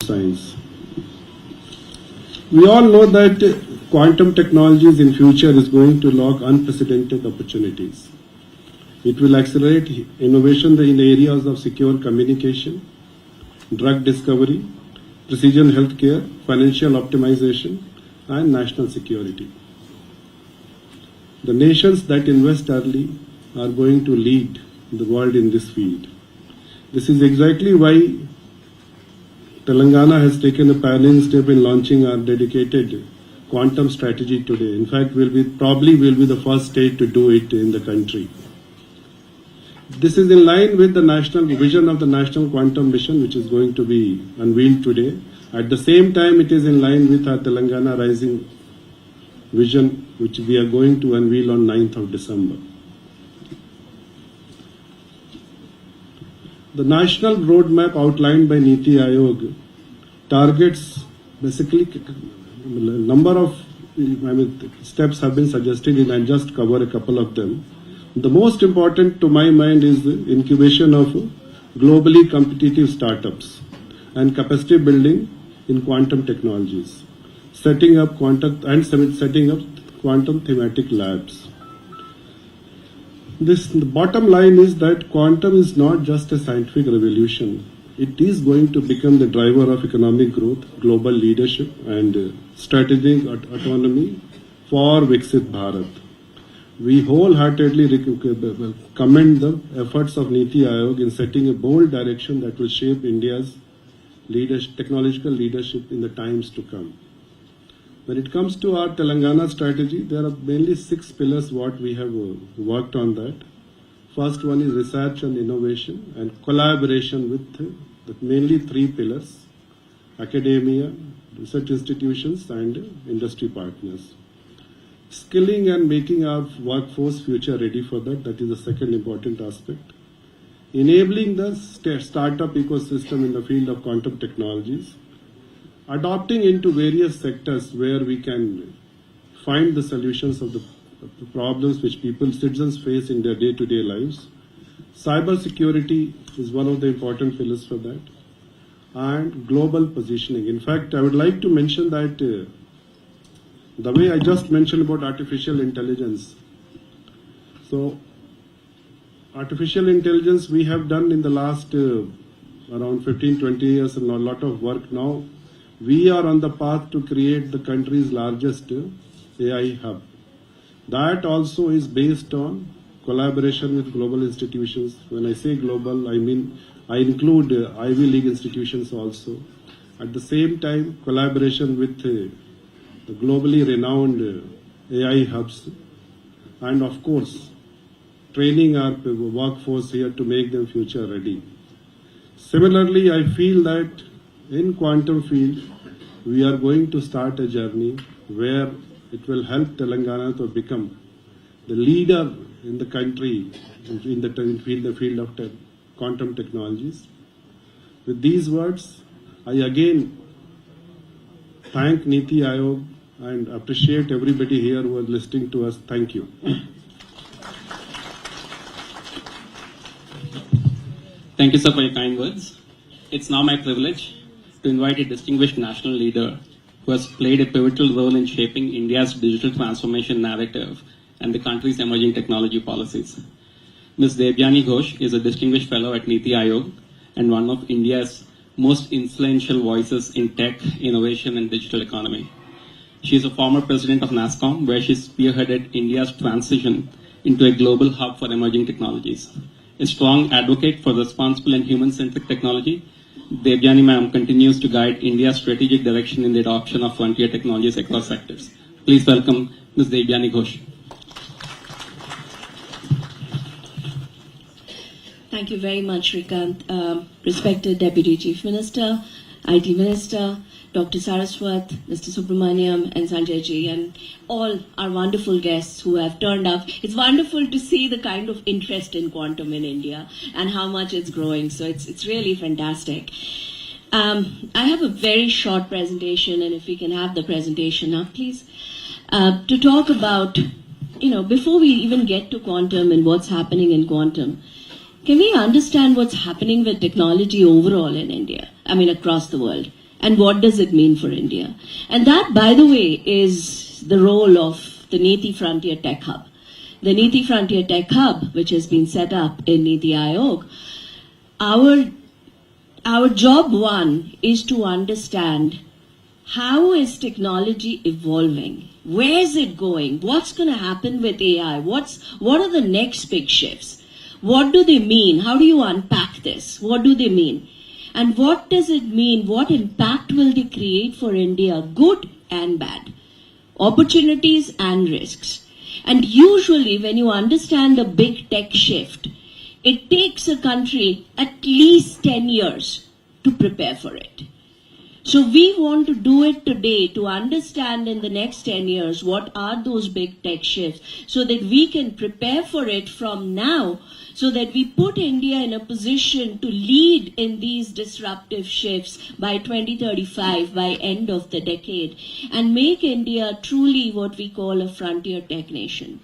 science. We all know that quantum technologies in future is going to unlock unprecedented opportunities. It will accelerate innovation in the areas of secure communication, drug discovery, precision healthcare, financial optimization, and national security. The nations that invest early are going to lead the world in this field. This is exactly why Telangana has taken a pioneering step in launching our dedicated quantum strategy today. In fact, probably will be the first state to do it in the country. This is in line with the national vision of the National Quantum Mission, which is going to be unveiled today. At the same time, it is in line with our Telangana Rising vision, which we are going to unveil on 9th of December. The national roadmap outlined by Niti Aayog targets basically a number of steps have been suggested, and I'll just cover a couple of them. The most important to my mind is the incubation of globally competitive startups and capacity building in quantum technologies, setting up quantum thematic labs. The bottom line is that quantum is not just a scientific revolution. It is going to become the driver of economic growth, global leadership, and strategic autonomy for Viksit Bharat. We wholeheartedly commend the efforts of Niti Aayog in setting a bold direction that will shape India's technological leadership in the times to come. When it comes to our Telangana strategy, there are mainly 6 pillars what we have worked on that. First one is research and innovation and collaboration with mainly 3 pillars: academia, research institutions, and industry partners. Skilling and making our workforce future ready for that is the second important aspect. Enabling the startup ecosystem in the field of quantum technologies. Adopting into various sectors where we can find the solutions of the problems which citizens face in their day-to-day lives. Cyber security is one of the important pillars for that. And global positioning. In fact, I would like to mention that the way I just mentioned about artificial intelligence. So, artificial intelligence we have done in the last around 15-20 years and a lot of work now. We are on the path to create the country's largest AI hub. That also is based on collaboration with global institutions. When I say global, I mean I include Ivy League institutions also. At the same time, collaboration with the globally renowned AI hubs. And of course, training our workforce here to make them future ready. Similarly, I feel that in quantum field, we are going to start a journey where it will help Telangana to become the leader in the country in the field of quantum technologies. With these words, I again thank Niti Aayog and appreciate everybody here who are listening to us. Thank you. Thank you, sir, for your kind words. It's now my privilege to invite a distinguished national leader who has played a pivotal role in shaping India's digital transformation narrative and the country's emerging technology policies. Ms. Devyani Ghosh is a distinguished fellow at Niti Aayog and one of India's most influential voices in tech, innovation, and digital economy. She is a former president of NASSCOM, where she spearheaded India's transition into a global hub for emerging technologies. A strong advocate for responsible and human-centric technology, Devyani ma'am continues to guide India's strategic direction in the adoption of frontier technologies across sectors. Please welcome Ms. Devyani Ghosh. Thank you very much, Shrikant. Respected Deputy Chief Minister, IT Minister, Dr. Saraswat, Mr. Subramaniam, and Sanjay ji, and all our wonderful guests who have turned up. It's wonderful to see the kind of interest in quantum in India and how much it's growing. So it's really fantastic. I have a very short presentation, and if we can have the presentation up, please, to talk about, before we even get to quantum and what's happening in quantum, can we understand what's happening with technology overall in India? I mean, across the world. And what does it mean for India? And that, by the way, is the role of the Niti Frontier Tech Hub. The Niti Frontier Tech Hub, which has been set up in Niti Aayog, our job one is to understand how is technology evolving? Where is it going? What's going to happen with AI? What are the next big shifts? What do they mean? How do you unpack this? What do they mean? And what does it mean? What impact will they create for India, good and bad? Opportunities and risks. And usually when you understand a big tech shift, it takes a country at least 10 years to prepare for it. So we want to do it today to understand in the next 10 years what are those big tech shifts so that we can prepare for it from now, so that we put India in a position to lead in these disruptive shifts by 2035, by end of the decade, and make India truly what we call a frontier tech nation.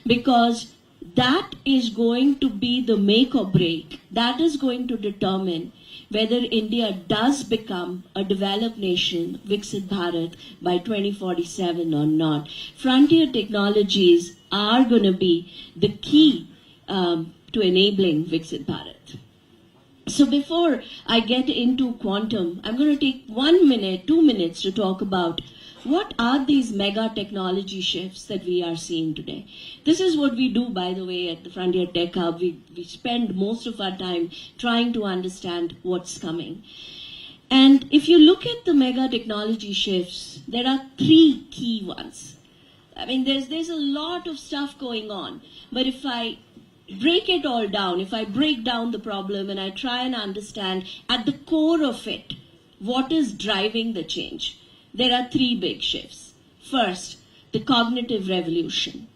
Because that is going to be the make or break. That is going to determine whether India does become a developed nation, Viksit Bharat, by 2047 or not. Frontier technologies are going to be the key to enabling Viksit Bharat. So before I get into quantum, I'm going to take 1 minute, 2 minutes to talk about what are these mega technology shifts that we are seeing today. This is what we do, by the way, at the Frontier Tech Hub. We spend most of our time trying to understand what's coming. And if you look at the mega technology shifts, there are 3 key ones. I mean, there's a lot of stuff going on. But if I break it all down, if I break down the problem and I try and understand at the core of it, what is driving the change, there are 3 big shifts. First, the cognitive revolution.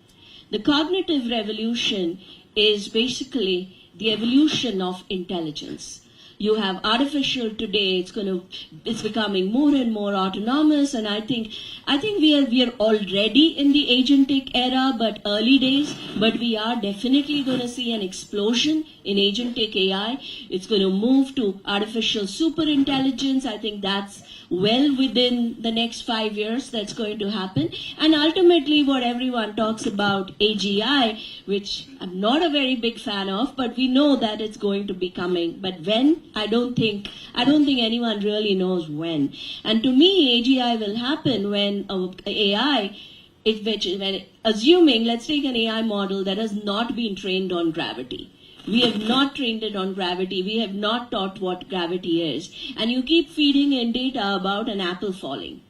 The cognitive revolution is basically the evolution of intelligence. You have artificial today, it's becoming more and more autonomous, and I think we are already in the agentic era, but early days, but we are definitely going to see an explosion in agentic AI. It's going to move to artificial super intelligence. I think that's well within the next 5 years that's going to happen. And ultimately what everyone talks about, AGI, which I'm not a very big fan of, but we know that it's going to be coming. But when? I don't think anyone really knows when. And to me, AGI will happen when AI, assuming, let's take an AI model that has not been trained on gravity. We have not trained it on gravity. We have not taught what gravity is. And you keep feeding in data about an apple falling.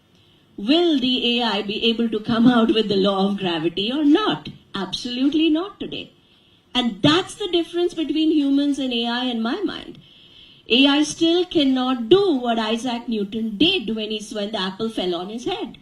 Will the AI be able to come out with the law of gravity or not? Absolutely not today. And that's the difference between humans and AI in my mind. AI still cannot do what Isaac Newton did when the apple fell on his head.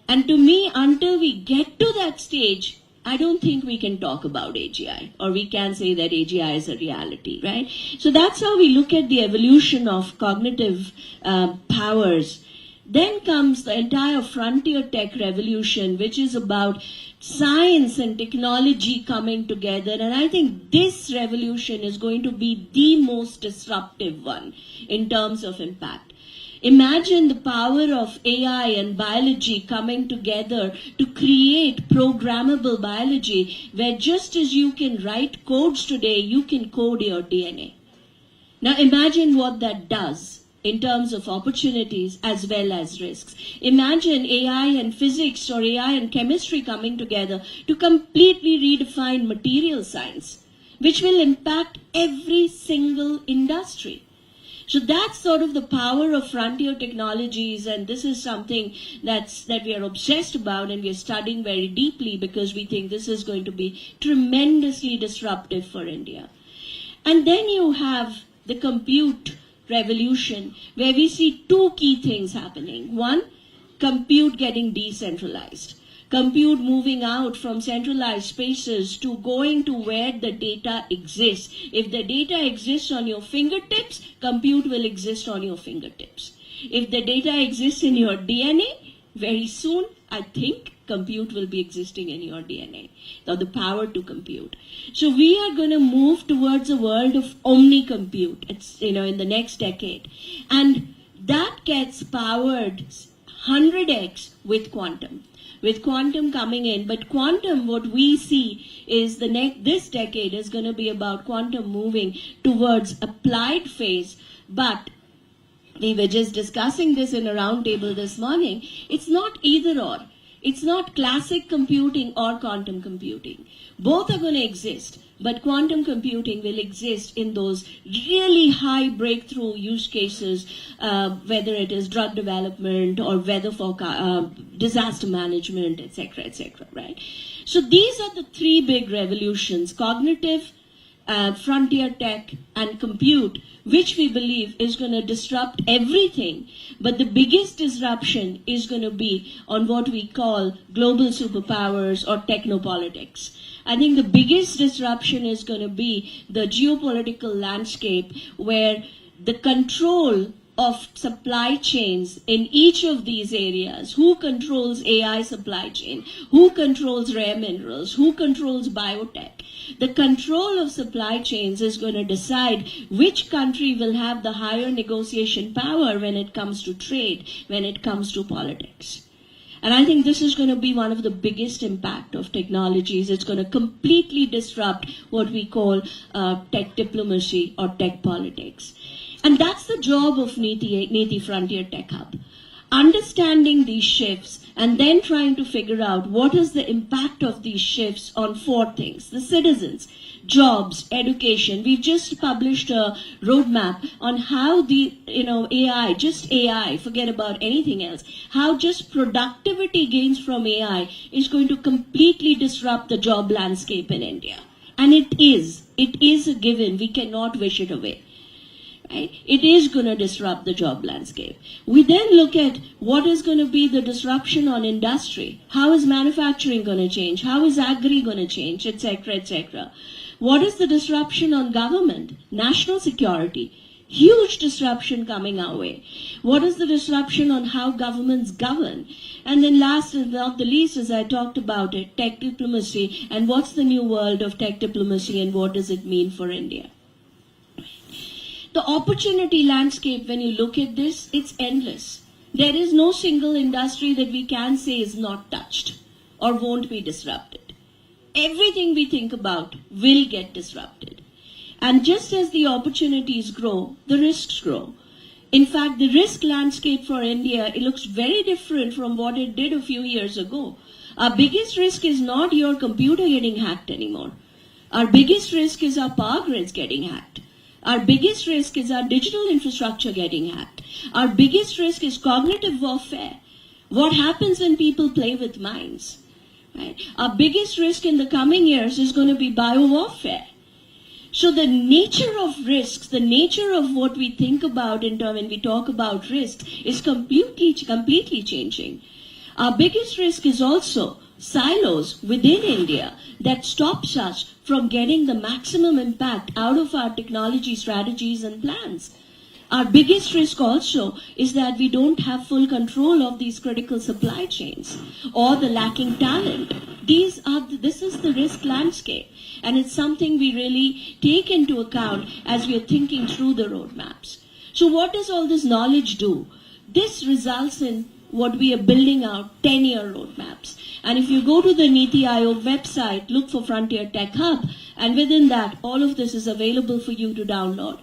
And to me, until we get to that stage, I don't think we can talk about AGI, or we can say that AGI is a reality, right? So that's how we look at the evolution of cognitive powers. Then comes the entire frontier tech revolution, which is about science and technology coming together. And I think this revolution is going to be the most disruptive one in terms of impact. Imagine the power of AI and biology coming together to create programmable biology, where just as you can write codes today, you can code your DNA. Now imagine what that does in terms of opportunities as well as risks. Imagine AI and physics or AI and chemistry coming together to completely redefine material science, which will impact every single industry. So that's sort of the power of frontier technologies, and this is something that we are obsessed about and we are studying very deeply because we think this is going to be tremendously disruptive for India. And then you have the compute revolution, where we see 2 key things happening. One, compute getting decentralized. Compute moving out from centralized spaces to going to where the data exists. If the data exists on your fingertips, compute will exist on your fingertips. If the data exists in your DNA, very soon, I think, compute will be existing in your DNA, or the power to compute. So we are going to move towards a world of omni-compute, in the next decade. And That gets powered 100x with quantum. With quantum coming in, but quantum, what we see is this decade is going to be about quantum moving towards applied phase. But we were just discussing this in a roundtable this morning. It's not either or. It's not classic computing or quantum computing. Both are going to exist, but quantum computing will exist in those really high breakthrough use cases, whether it is drug development or weather disaster management, etc., right? So these are the three big revolutions: cognitive, frontier tech, and compute, which we believe is going to disrupt everything. But the biggest disruption is going to be on what we call global superpowers or technopolitics. I think the biggest disruption is going to be the geopolitical landscape, where the control of supply chains in each of these areas, who controls AI supply chain, who controls rare minerals, who controls biotech, the control of supply chains is going to decide which country will have the higher negotiation power when it comes to trade, when it comes to politics. And I think this is going to be one of the biggest impact of technologies. It's going to completely disrupt what we call tech diplomacy or tech politics. And that's the job of Niti Frontier Tech Hub. Understanding these shifts and then trying to figure out what is the impact of these shifts on four things: the citizens, jobs, education. We've just published a roadmap on how the AI, just AI, forget about anything else, how just productivity gains from AI is going to completely disrupt the job landscape in India. And it is a given. We cannot wish it away. Right? It is going to disrupt the job landscape. We then look at what is going to be the disruption on industry. How is manufacturing going to change? How is agri going to change, etc., etc. What is the disruption on government? National security. Huge disruption coming our way. What is the disruption on how governments govern? And then last and not the least, as I talked about it, tech diplomacy, and what's the new world of tech diplomacy and what does it mean for India? The opportunity landscape, when you look at this, it's endless. There is no single industry that we can say is not touched or won't be disrupted. Everything we think about will get disrupted. And just as the opportunities grow, the risks grow. In fact, the risk landscape for India, it looks very different from what it did a few years ago. Our biggest risk is not your computer getting hacked anymore. Our biggest risk is our power grids getting hacked. Our biggest risk is our digital infrastructure getting hacked. Our biggest risk is cognitive warfare. What happens when people play with minds? Right? Our biggest risk in the coming years is going to be biowarfare. So the nature of risks, the nature of what we think about when we talk about risk is completely changing. Our biggest risk is also silos within India that stops us from getting the maximum impact out of our technology strategies and plans. Our biggest risk also is that we don't have full control of these critical supply chains or the lacking talent. This is the risk landscape, and it's something we really take into account as we are thinking through the roadmaps. So what does all this knowledge do? This results in what we are building out 10-year roadmaps. And if you go to the Niti Aayog website, look for Frontier Tech Hub, and within that, all of this is available for you to download.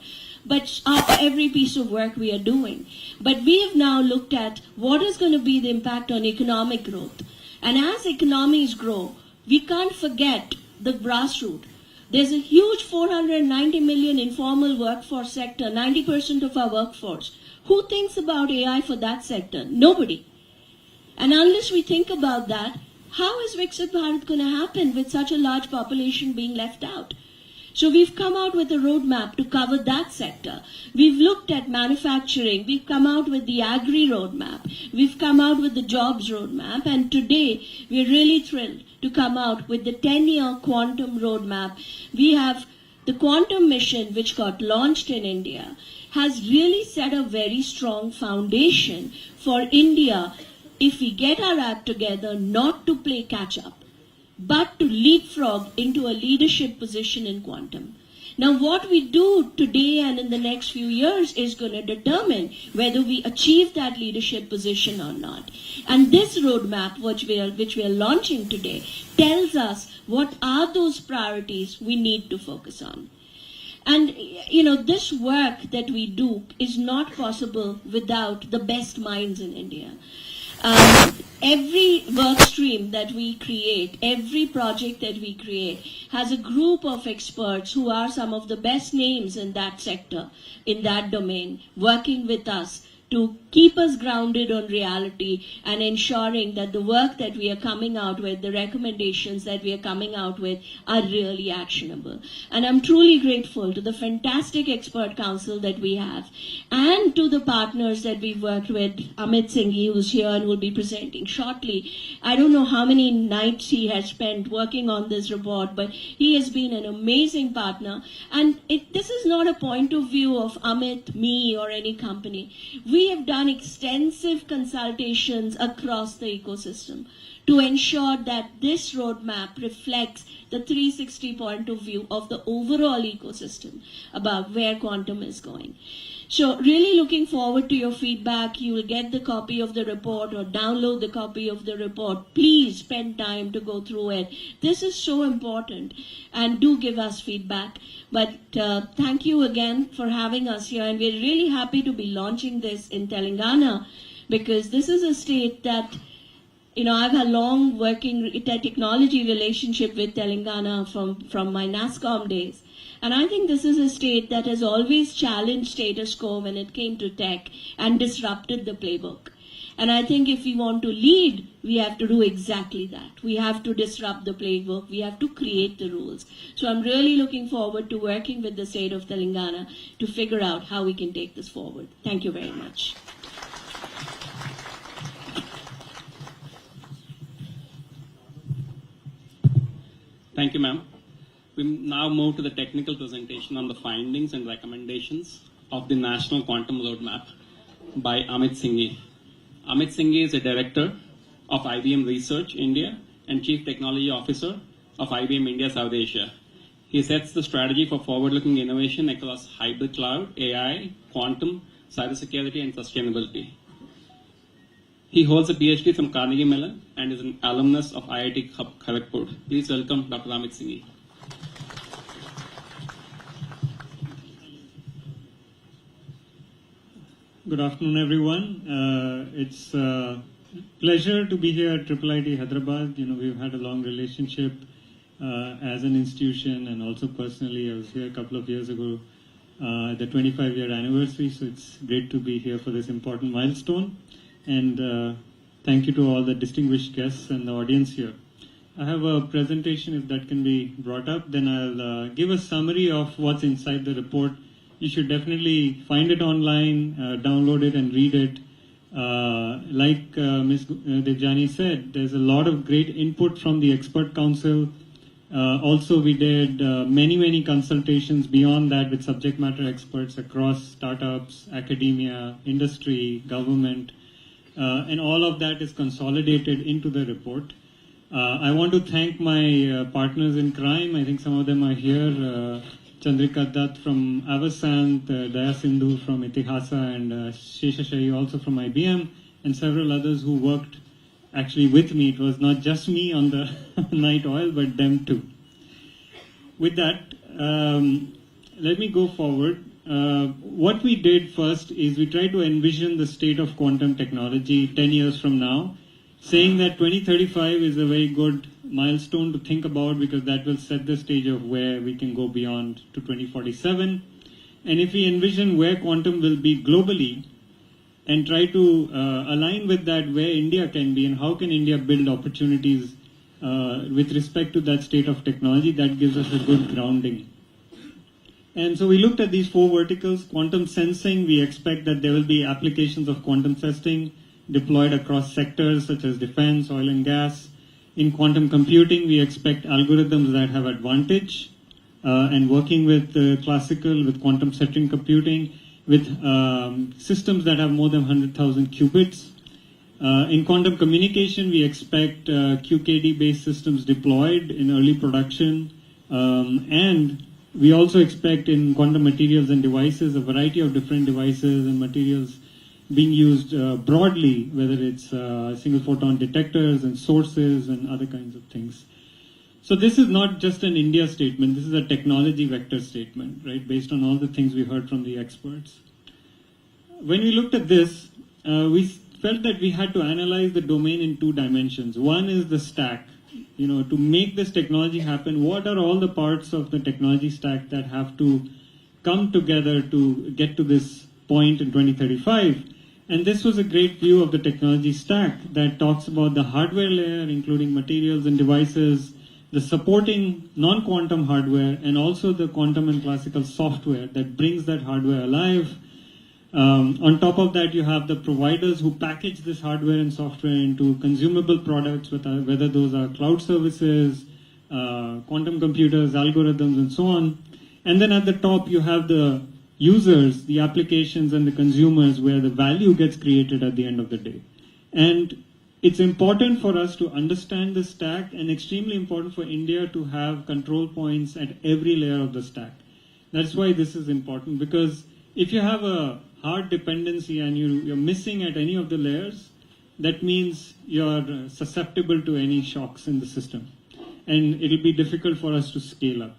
But every piece of work we are doing. But we have now looked at what is going to be the impact on economic growth. And as economies grow, we can't forget the grassroots. There's a huge 490 million informal workforce sector, 90% of our workforce. Who thinks about AI for that sector? Nobody. And unless we think about that, how is Viksit Bharat going to happen with such a large population being left out? So we've come out with a roadmap to cover that sector. We've looked at manufacturing. We've come out with the agri roadmap. We've come out with the jobs roadmap. And today, we're really thrilled to come out with the 10-year quantum roadmap. We have the quantum mission, which got launched in India, has really set a very strong foundation for India, if we get our act together, not to play catch-up, but to leapfrog into a leadership position in quantum. Now, what we do today and in the next few years is going to determine whether we achieve that leadership position or not. And this roadmap, which we are launching today, tells us what are those priorities we need to focus on. And, this work that we do is not possible without the best minds in India. Every work stream that we create, every project that we create has a group of experts who are some of the best names in that sector, in that domain, working with us to keep us grounded on reality and ensuring that the work that we are coming out with, the recommendations that we are coming out with are really actionable. And I'm truly grateful to the fantastic expert council that we have and to the partners that we've worked with. Amit Singhi, who's here and will be presenting shortly. I don't know how many nights he has spent working on this report, but he has been an amazing partner. And this is not a point of view of Amit, me, or any company. We have done extensive consultations across the ecosystem to ensure that this roadmap reflects the 360 point of view of the overall ecosystem about where quantum is going. So really looking forward to your feedback. You will get the copy of the report or download the copy of the report. Please spend time to go through it. This is so important, and do give us feedback. But thank you again for having us here, and we're really happy to be launching this in Telangana because this is a state that, I've had a long working technology relationship with Telangana from my NASCOM days. And I think this is a state that has always challenged status quo when it came to tech and disrupted the playbook. And I think if we want to lead, we have to do exactly that. We have to disrupt the playbook. We have to create the rules. So I'm really looking forward to working with the state of Telangana to figure out how we can take this forward. Thank you very much. Thank you, ma'am. We now move to the technical presentation on the findings and recommendations of the National Quantum Roadmap by Amit Singhi. Amit Singhi is a director of IBM Research India and Chief Technology Officer of IBM India South Asia. He sets the strategy for forward-looking innovation across hybrid cloud, AI, quantum, cybersecurity, and sustainability. He holds a PhD from Carnegie Mellon and is an alumnus of IIT Kharagpur. Please welcome Dr. Amit Singhi. Good afternoon, everyone. It's a pleasure to be here at IIIT Hyderabad. We've had a long relationship as an institution and also personally. I was here a couple of years ago at the 25-year anniversary, so it's great to be here for this important milestone. And thank you to all the distinguished guests and the audience here. I have a presentation, if that can be brought up. Then I'll give a summary of what's inside the report. You should definitely find it online, download it and read it. Like Ms. Dejani said, there's a lot of great input from the expert council. Also, we did many consultations beyond that with subject matter experts across startups, academia, industry, government, and all of that is consolidated into the report. I want to thank my partners in crime. I think some of them are here. Chandrika Dutt from Avasant, Daya Sindhu from Itihasa, and Sheshashahi also from IBM, and several others who worked actually with me. It was not just me on the night oil, but them too. With that, let me go forward. What we did first is we tried to envision the state of quantum technology 10 years from now, saying that 2035 is a very good milestone to think about because that will set the stage of where we can go beyond to 2047. And if we envision where quantum will be globally and try to align with that where India can be and how can India build opportunities with respect to that state of technology, that gives us a good grounding. And so we looked at these four verticals. Quantum sensing, we expect that there will be applications of quantum testing deployed across sectors such as defense, oil and gas. In quantum computing, we expect algorithms that have advantage and working with classical, with quantum centric computing, with systems that have more than 100,000 qubits. In quantum communication, we expect QKD-based systems deployed in early production and We also expect in quantum materials and devices a variety of different devices and materials being used broadly, whether it's single photon detectors and sources and other kinds of things. So this is not just an India statement, this is a technology vector statement, right, based on all the things we heard from the experts. When we looked at this, we felt that we had to analyze the domain in two dimensions. One is the stack. To make this technology happen, what are all the parts of the technology stack that have to come together to get to this point in 2035? And this was a great view of the technology stack that talks about the hardware layer, including materials and devices, the supporting non-quantum hardware, and also the quantum and classical software that brings that hardware alive. On top of that, you have the providers who package this hardware and software into consumable products, whether those are cloud services, quantum computers, algorithms, and so on. And then at the top, you have the users, the applications, and the consumers where the value gets created at the end of the day. And it's important for us to understand the stack and extremely important for India to have control points at every layer of the stack. That's why this is important, because if you have a hard dependency and you're missing at any of the layers, that means you're susceptible to any shocks in the system. And it'll be difficult for us to scale up.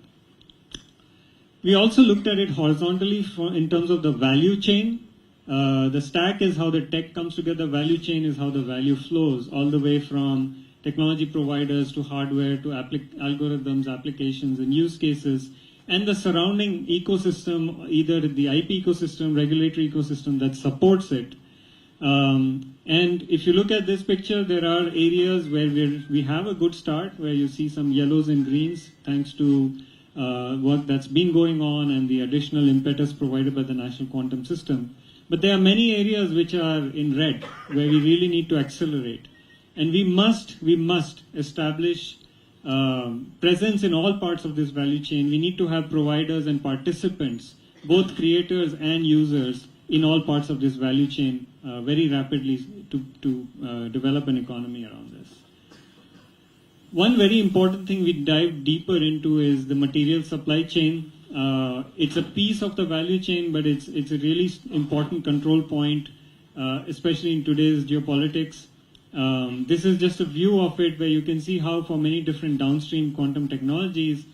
We also looked at it horizontally in terms of the value chain. The stack is how the tech comes together. Value chain is how the value flows, all the way from technology providers to hardware to algorithms, applications, and use cases, and the surrounding ecosystem, either the IP ecosystem, regulatory ecosystem that supports it. And if you look at this picture, there are areas where we have a good start, where you see some yellows and greens, thanks to work that's been going on and the additional impetus provided by the National Quantum System. But there are many areas which are in red, where we really need to accelerate. And we must establish presence in all parts of this value chain. We need to have providers and participants, both creators and users, in all parts of this value chain very rapidly to develop an economy around this. One very important thing we dive deeper into is the material supply chain. It's a piece of the value chain, but it's a really important control point, especially in today's geopolitics. This is just a view of it where you can see how for many different downstream quantum technologies,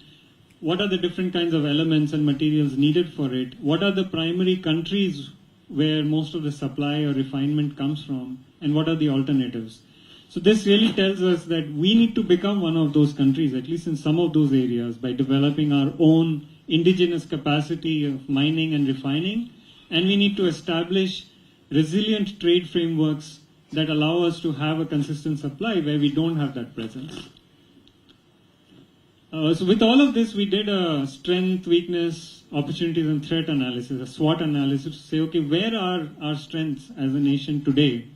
what are the different kinds of elements and materials needed for it? What are the primary countries where most of the supply or refinement comes from? And what are the alternatives? So this really tells us that we need to become one of those countries, at least in some of those areas, by developing our own indigenous capacity of mining and refining. And we need to establish resilient trade frameworks that allow us to have a consistent supply where we don't have that presence. So with all of this, we did a strength, weakness, opportunities, and threat analysis, a SWOT analysis, to say, okay, where are our strengths as a nation today?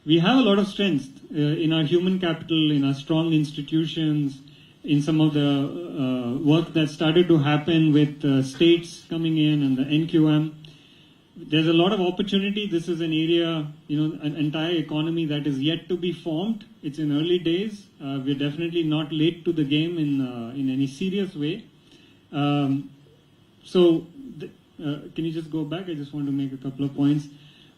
We have a lot of strengths in our human capital, in our strong institutions, in some of the work that started to happen with states coming in and the NQM. There's a lot of opportunity. This is an area, an entire economy that is yet to be formed. It's in early days. We're definitely not late to the game in any serious way. Can you just go back? I just want to make a couple of points.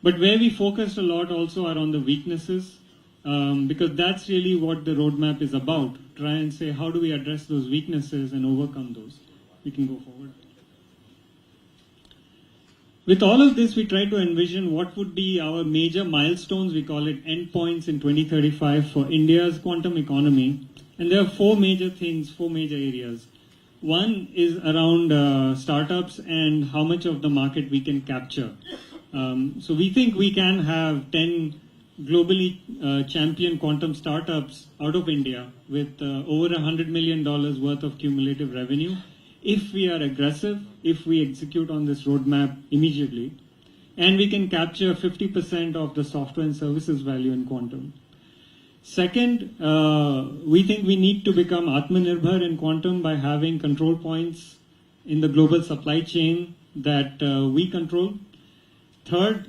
But where we focused a lot also are on the weaknesses, because that's really what the roadmap is about. Try and say, how do we address those weaknesses and overcome those? We can go forward. With all of this, we try to envision what would be our major milestones, we call it endpoints in 2035 for India's quantum economy. And there are four major areas. One is around startups and how much of the market we can capture. So we think we can have 10 globally champion quantum startups out of India with over $100 million worth of cumulative revenue, if we are aggressive, if we execute on this roadmap immediately, and we can capture 50% of the software and services value in quantum. Second, we think we need to become Atmanirbhar in quantum by having control points in the global supply chain that we control. Third,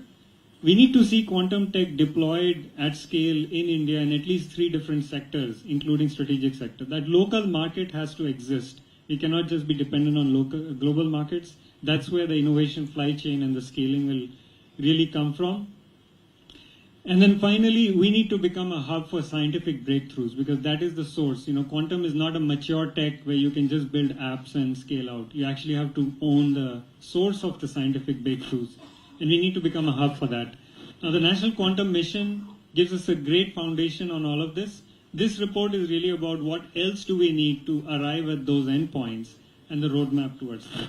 we need to see quantum tech deployed at scale in India in at least 3 different sectors, including strategic sector. That local market has to exist. We cannot just be dependent on global markets. That's where the innovation fly chain and the scaling will really come from. And then finally, we need to become a hub for scientific breakthroughs, because that is the source. Quantum is not a mature tech where you can just build apps and scale out. You actually have to own the source of the scientific breakthroughs. And we need to become a hub for that. Now, the National Quantum Mission gives us a great foundation on all of this. This report is really about what else do we need to arrive at those endpoints and the roadmap towards that.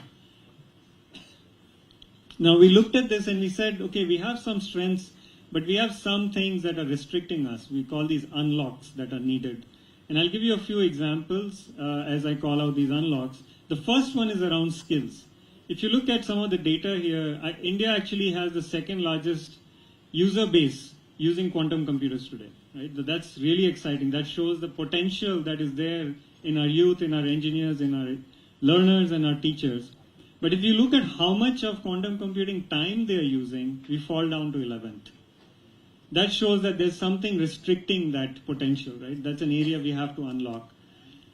Now, we looked at this and we said, okay, we have some strengths, but we have some things that are restricting us. We call these unlocks that are needed. And I'll give you a few examples as I call out these unlocks. The first one is around skills. If you look at some of the data here, India actually has the second largest user base using quantum computers today. Right? That's really exciting. That shows the potential that is there in our youth, in our engineers, in our learners and our teachers. But if you look at how much of quantum computing time they are using, we fall down to 11th. That shows that there's something restricting that potential, right? That's an area we have to unlock.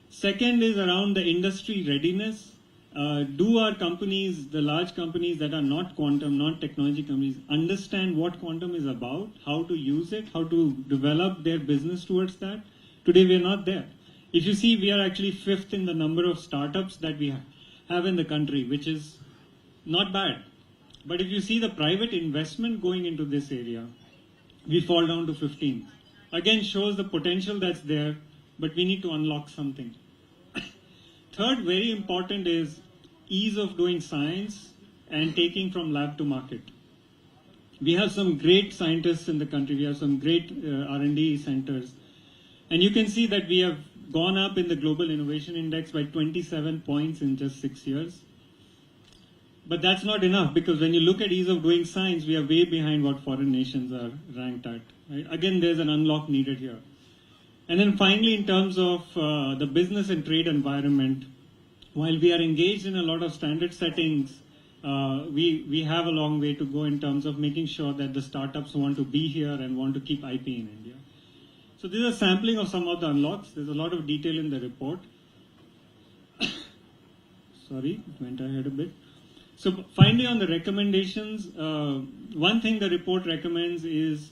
Second is around the industry readiness. Do our companies, the large companies that are not quantum, not technology companies, understand what quantum is about, how to use it, how to develop their business towards that? Today we are not there. If you see, we are actually 5th in the number of startups that we have in the country, which is not bad. But if you see the private investment going into this area, we fall down to 15th. Again, shows the potential that's there, but we need to unlock something. Third, very important, is ease of doing science and taking from lab to market. We have some great scientists in the country. We have some great R&D centers. And you can see that we have gone up in the Global Innovation Index by 27 points in just 6 years. But that's not enough, because when you look at ease of doing science, we are way behind what foreign nations are ranked at. Right? Again, there's an unlock needed here. And then finally, in terms of the business and trade environment, while we are engaged in a lot of standard settings, we have a long way to go in terms of making sure that the startups want to be here and want to keep IP in India. So this is a sampling of some of the unlocks. There's a lot of detail in the report. Sorry, it went ahead a bit. So finally, on the recommendations, one thing the report recommends is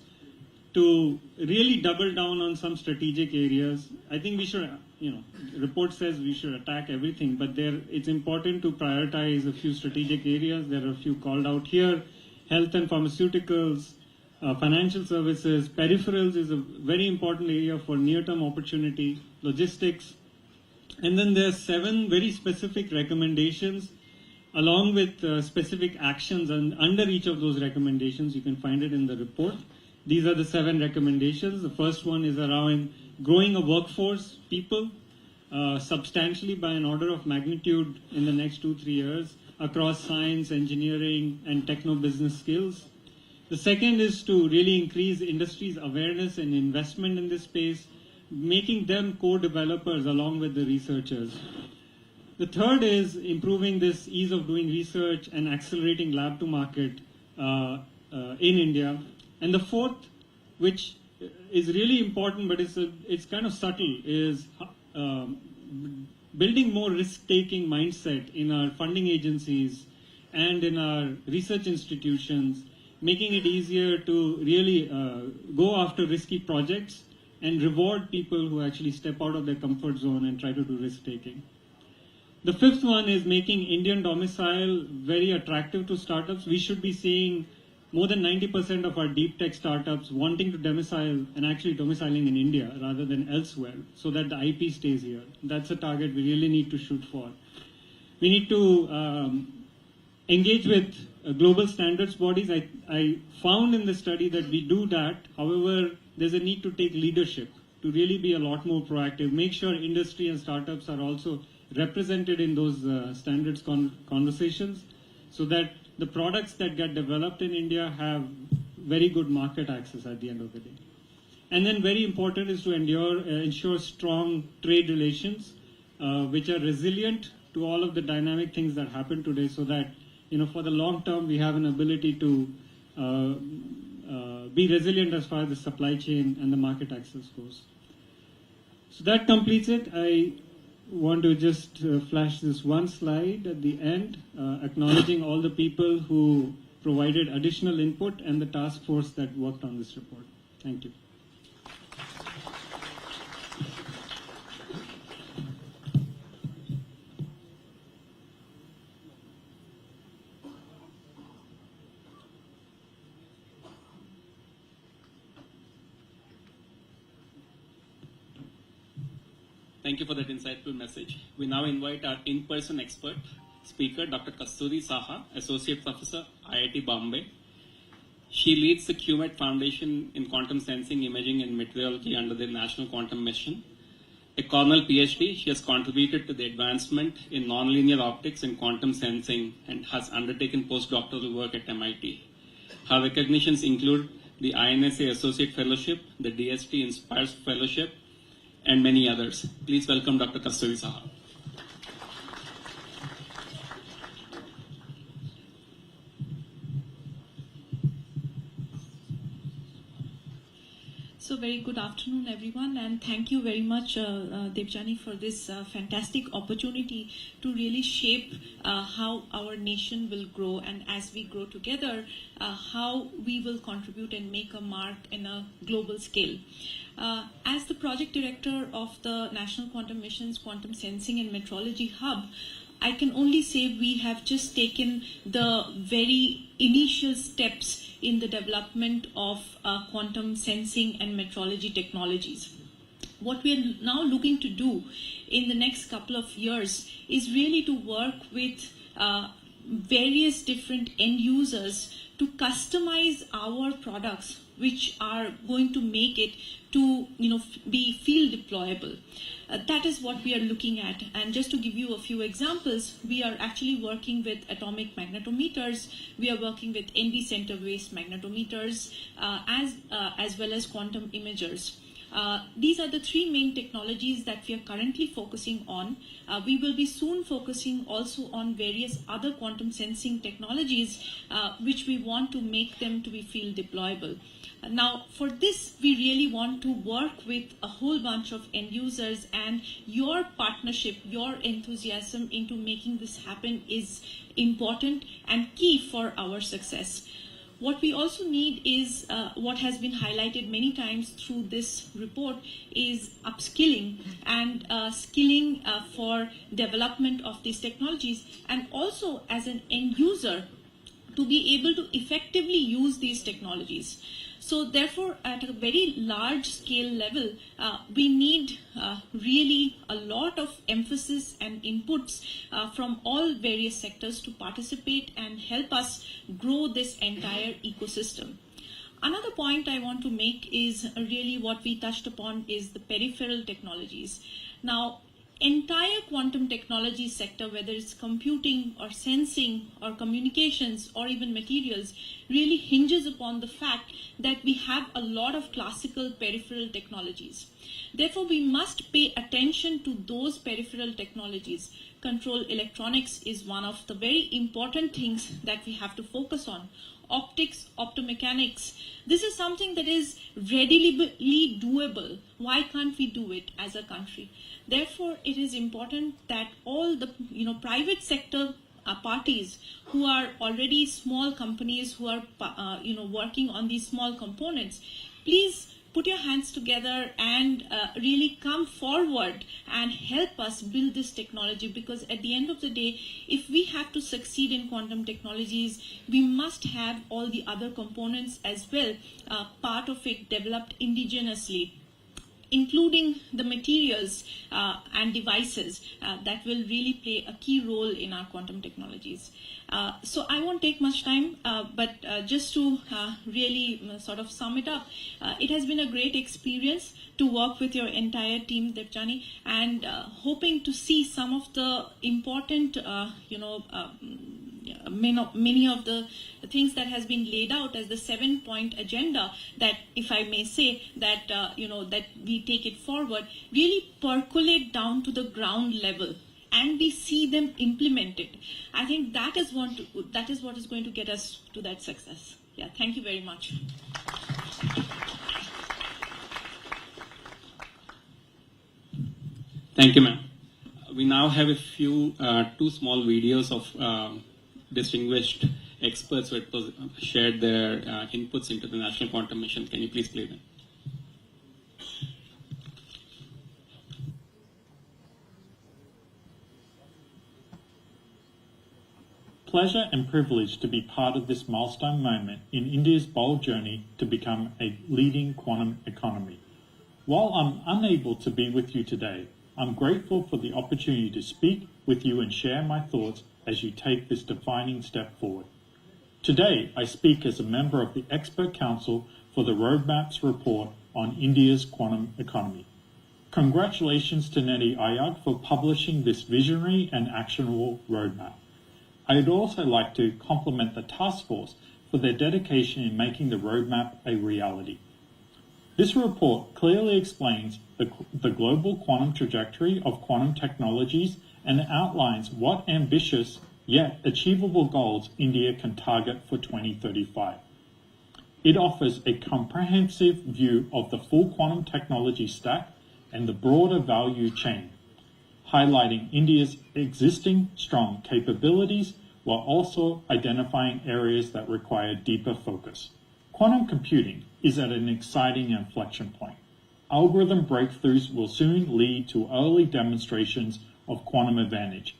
to really double down on some strategic areas. I think we should, the report says we should attack everything, but it's important to prioritize a few strategic areas. There are a few called out here. Health and pharmaceuticals, financial services, peripherals is a very important area for near-term opportunity, logistics. And then there are 7 very specific recommendations along with specific actions, and under each of those recommendations, you can find it in the report. These are the 7 recommendations. The first one is around growing a workforce, people, substantially by an order of magnitude in the next 2-3 years across science, engineering, and techno-business skills. The second is to really increase industry's awareness and investment in this space, making them co-developers along with the researchers. The third is improving this ease of doing research and accelerating lab to market in India. And the fourth, which is really important, but it's kind of subtle, is building more risk-taking mindset in our funding agencies and in our research institutions, making it easier to really go after risky projects and reward people who actually step out of their comfort zone and try to do risk-taking. The fifth one is making Indian domicile very attractive to startups. We should be seeing more than 90% of our deep tech startups wanting to domicile and actually domiciling in India rather than elsewhere, so that the IP stays here. That's a target we really need to shoot for. We need to engage with global standards bodies. I found in the study that we do that. However, there's a need to take leadership to really be a lot more proactive, make sure industry and startups are also represented in those standards conversations, so that the products that get developed in India have very good market access at the end of the day. And then very important is to ensure strong trade relations, which are resilient to all of the dynamic things that happen today, so that for the long term we have an ability to be resilient as far as the supply chain and the market access goes. So that completes it. I want to just flash this one slide at the end, acknowledging all the people who provided additional input and the task force that worked on this report. Thank you. Thank you for that insightful message. We now invite our in-person expert speaker, Dr. Kasturi Saha, Associate Professor, IIT Bombay. She leads the QMET Foundation in Quantum Sensing, Imaging and Meteorology under the National Quantum Mission. A Cornell PhD, she has contributed to the advancement in nonlinear optics and quantum sensing and has undertaken postdoctoral work at MIT. Her recognitions include the INSA Associate Fellowship, the DST Inspires Fellowship, and many others. Please welcome Dr. Kasturi Saha. So very good afternoon, everyone, and thank you very much, Debjani, for this fantastic opportunity to really shape how our nation will grow, and as we grow together, how we will contribute and make a mark in a global scale. As the project director of the National Quantum Mission's Quantum Sensing and Metrology Hub, I can only say we have just taken the very initial steps in the development of quantum sensing and metrology technologies. What we are now looking to do in the next couple of years is really to work with various different end users to customize our products, which are going to make it to be field deployable. That is what we are looking at. And just to give you a few examples, we are actually working with atomic magnetometers, we are working with NV center based magnetometers, as well as quantum imagers. These are the three main technologies that we are currently focusing on. We will be soon focusing also on various other quantum sensing technologies, which we want to make them to be field deployable. Now, for this, we really want to work with a whole bunch of end users, and your partnership, your enthusiasm into making this happen is important and key for our success. What we also need is what has been highlighted many times through this report is upskilling and skilling for development of these technologies, and also as an end user to be able to effectively use these technologies. So therefore, at a very large scale level, we need really a lot of emphasis and inputs from all various sectors to participate and help us grow this entire ecosystem. Another point I want to make is really what we touched upon is the peripheral technologies. Now, entire quantum technology sector, whether it's computing or sensing or communications or even materials, really hinges upon the fact that we have a lot of classical peripheral technologies. Therefore, we must pay attention to those peripheral technologies. Control electronics is one of the very important things that we have to focus on. Optics, optomechanics, this is something that is readily doable. Why can't we do it as a country? Therefore, it is important that all the private sector parties who are already small companies who are working on these small components, please put your hands together and really come forward and help us build this technology, because at the end of the day, if we have to succeed in quantum technologies, we must have all the other components as well, part of it developed indigenously, including the materials and devices that will really play a key role in our quantum technologies. So I won't take much time, but just to really sort of sum it up, it has been a great experience to work with your entire team, Debjani, and hoping to see some of the important, many of the things that has been laid out as the 7-point agenda, that, if I may say, that that we take it forward, really percolate down to the ground level, and we see them implemented. I think that is what is going to get us to that success. Yeah, thank you very much. Thank you, ma'am. we now have a few, two small videos of distinguished experts who had shared their inputs into the National Quantum Mission. Can you please play them? Pleasure and privilege to be part of this milestone moment in India's bold journey to become a leading quantum economy. While I'm unable to be with you today, I'm grateful for the opportunity to speak with you and share my thoughts as you take this defining step forward. Today, I speak as a member of the Expert Council for the Roadmaps report on India's quantum economy. Congratulations to Neti Ayag for publishing this visionary and actionable roadmap. I'd also like to compliment the task force for their dedication in making the roadmap a reality. This report clearly explains the global quantum trajectory of quantum technologies and outlines what ambitious yet achievable goals India can target for 2035. It offers a comprehensive view of the full quantum technology stack and the broader value chain, highlighting India's existing strong capabilities while also identifying areas that require deeper focus. Quantum computing is at an exciting inflection point. Algorithm breakthroughs will soon lead to early demonstrations of quantum advantage,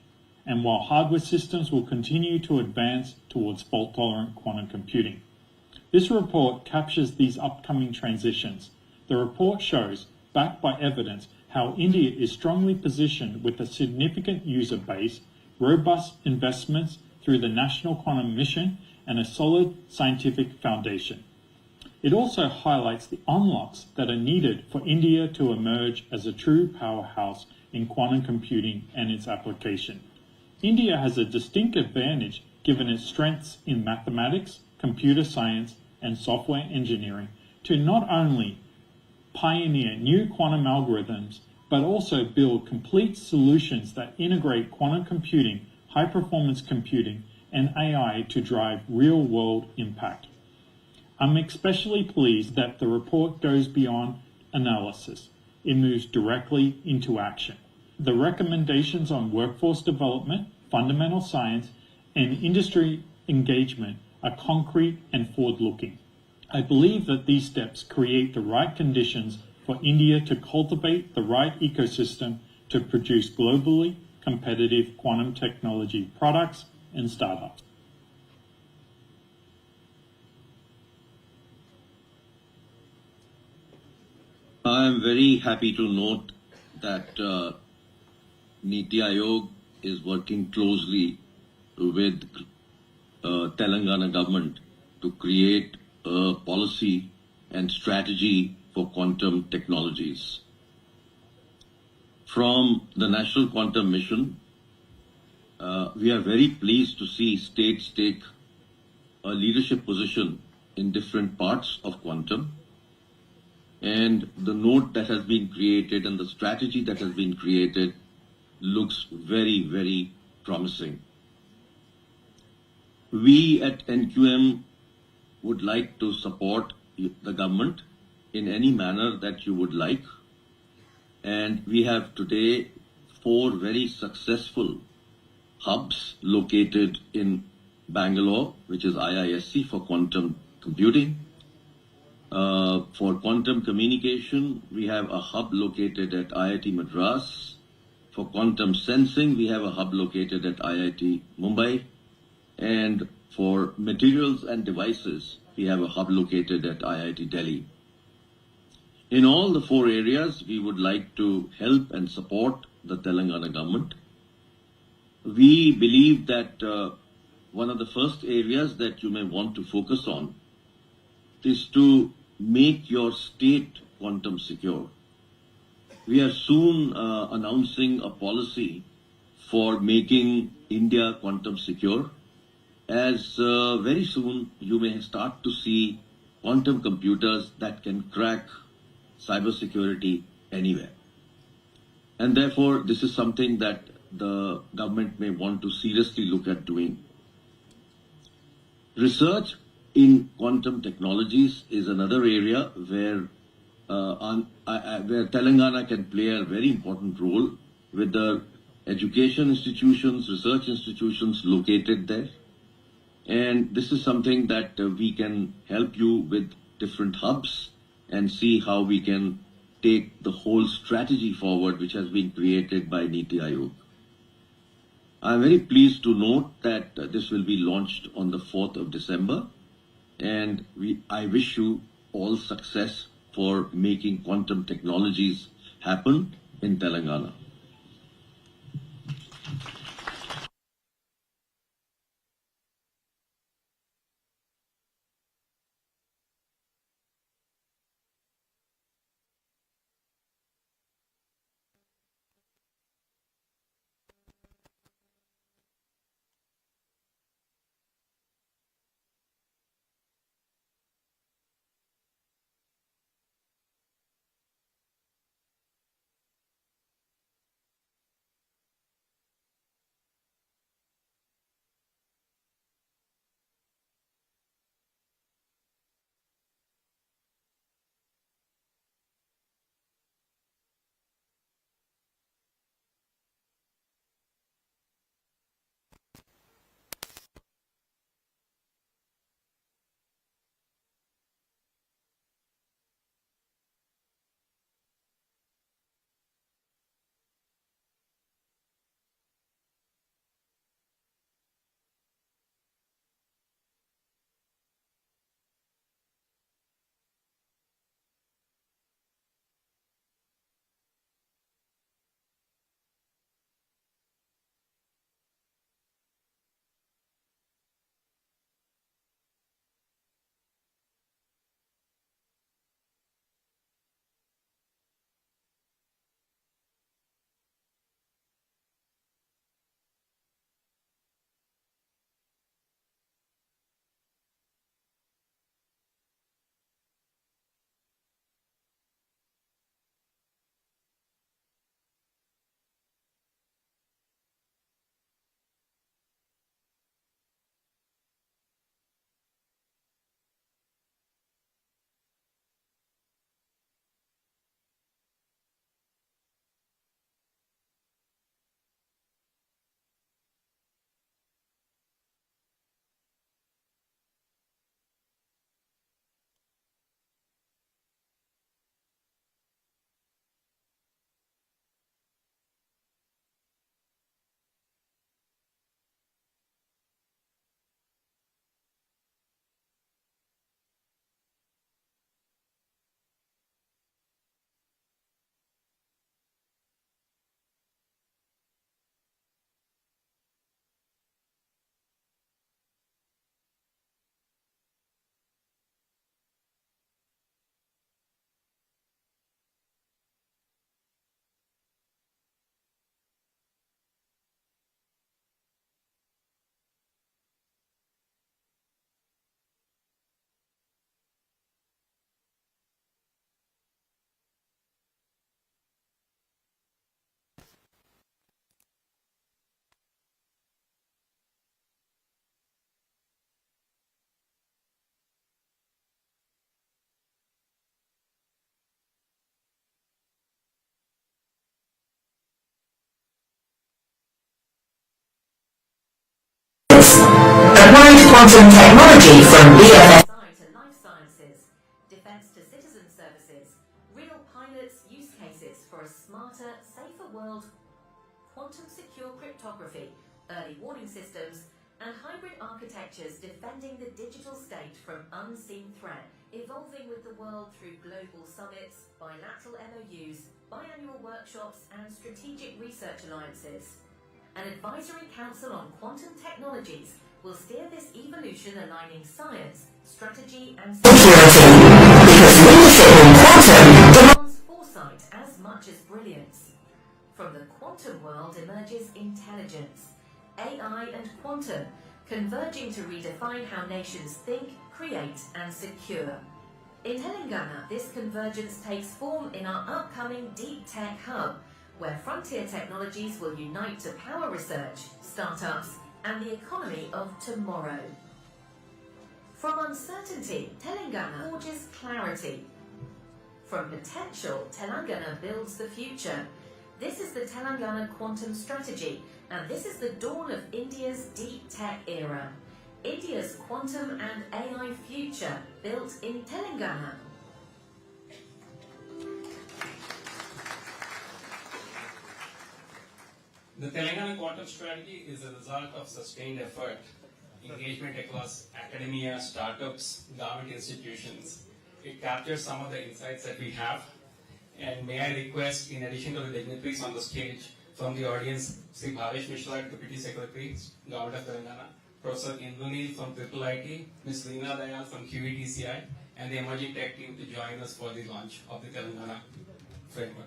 and while hardware systems will continue to advance towards fault-tolerant quantum computing. This report captures these upcoming transitions. The report shows, backed by evidence, how India is strongly positioned with a significant user base, robust investments through the National Quantum Mission, and a solid scientific foundation. It also highlights the unlocks that are needed for India to emerge as a true powerhouse in quantum computing and its application. India has a distinct advantage given its strengths in mathematics, computer science, and software engineering to not only pioneer new quantum algorithms, but also build complete solutions that integrate quantum computing, high-performance computing, and AI to drive real-world impact. I'm especially pleased that the report goes beyond analysis. It moves directly into action. The recommendations on workforce development, fundamental science, and industry engagement are concrete and forward-looking. I believe that these steps create the right conditions for India to cultivate the right ecosystem to produce globally competitive quantum technology products and startups. I am very happy to note that Niti Aayog is working closely with Telangana government to create a policy and strategy for quantum technologies. From the National Quantum Mission, we are very pleased to see states take a leadership position in different parts of quantum. And the note that has been created and the strategy that has been created looks very, very promising. We at NQM would like to support the government in any manner that you would like. And we have today 4 very successful hubs located in Bangalore, which is IISc for quantum computing. For quantum communication, we have a hub located at IIT Madras. For quantum sensing, we have a hub located at IIT Mumbai. And for materials and devices, we have a hub located at IIT Delhi. In all the 4 areas, we would like to help and support the Telangana government. We believe that one of the first areas that you may want to focus on is to make your state quantum secure. We are soon announcing a policy for making India quantum secure, as very soon you may start to see quantum computers that can crack cybersecurity anywhere. And therefore, this is something that the government may want to seriously look at doing. Research in quantum technologies is another area where Telangana can play a very important role with the education institutions, research institutions located there. And this is something that we can help you with different hubs and see how we can take the whole strategy forward which has been created by Niti Aayog. I'm very pleased to note that this will be launched on the 4th of December, and I wish you all success for making quantum technologies happen in Telangana. Applied quantum technology from BFSI to life sciences, defense to citizen services, real pilots use cases for a smarter, safer world, quantum secure cryptography, early warning systems, and hybrid architectures defending the digital state from unseen threat, evolving with the world through global summits, bilateral MOUs, biannual workshops, and strategic research alliances. An advisory council on quantum technologies will steer this evolution, aligning science, strategy, and security. Because leadership in quantum demands foresight as much as brilliance. From the quantum world emerges intelligence, AI and quantum, converging to redefine how nations think, create, and secure. In Telangana, this convergence takes form in our upcoming Deep Tech Hub, where frontier technologies will unite to power research, startups, and the economy of tomorrow. From uncertainty, Telangana forges clarity. From potential, Telangana builds the future, This is the Telangana Quantum Strategy, and this is the dawn of India's deep tech era. India's quantum and AI future built in Telangana. The Telangana Quantum Strategy is a result of sustained effort, engagement across academia, startups, government institutions. It captures some of the insights that we have. And may I request, in addition to the dignitaries on the stage, from the audience, Sri Bhavesh Mishra, Deputy Secretary, Government of Telangana, Professor Indranil from IIIT, Ms. Reena Dayal from QETCI, and the emerging tech team to join us for the launch of the Telangana framework.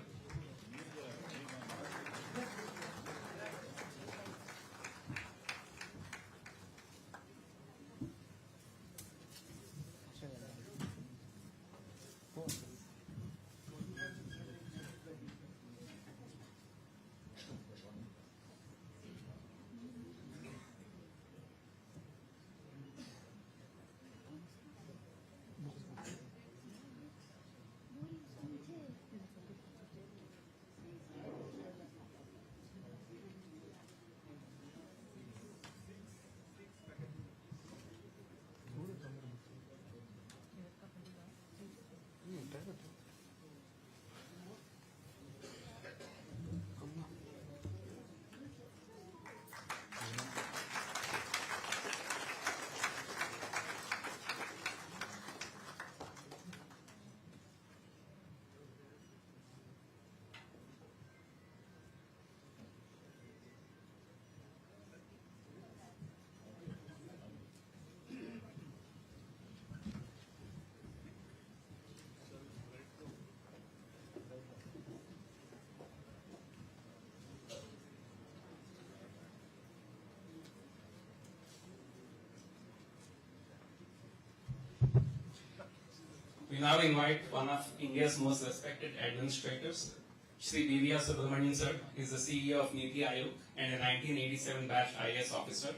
We now invite one of India's most respected administrators, Shri Divya Subramanian sir. He is the CEO of Niti Aayog and a 1987 batch IAS officer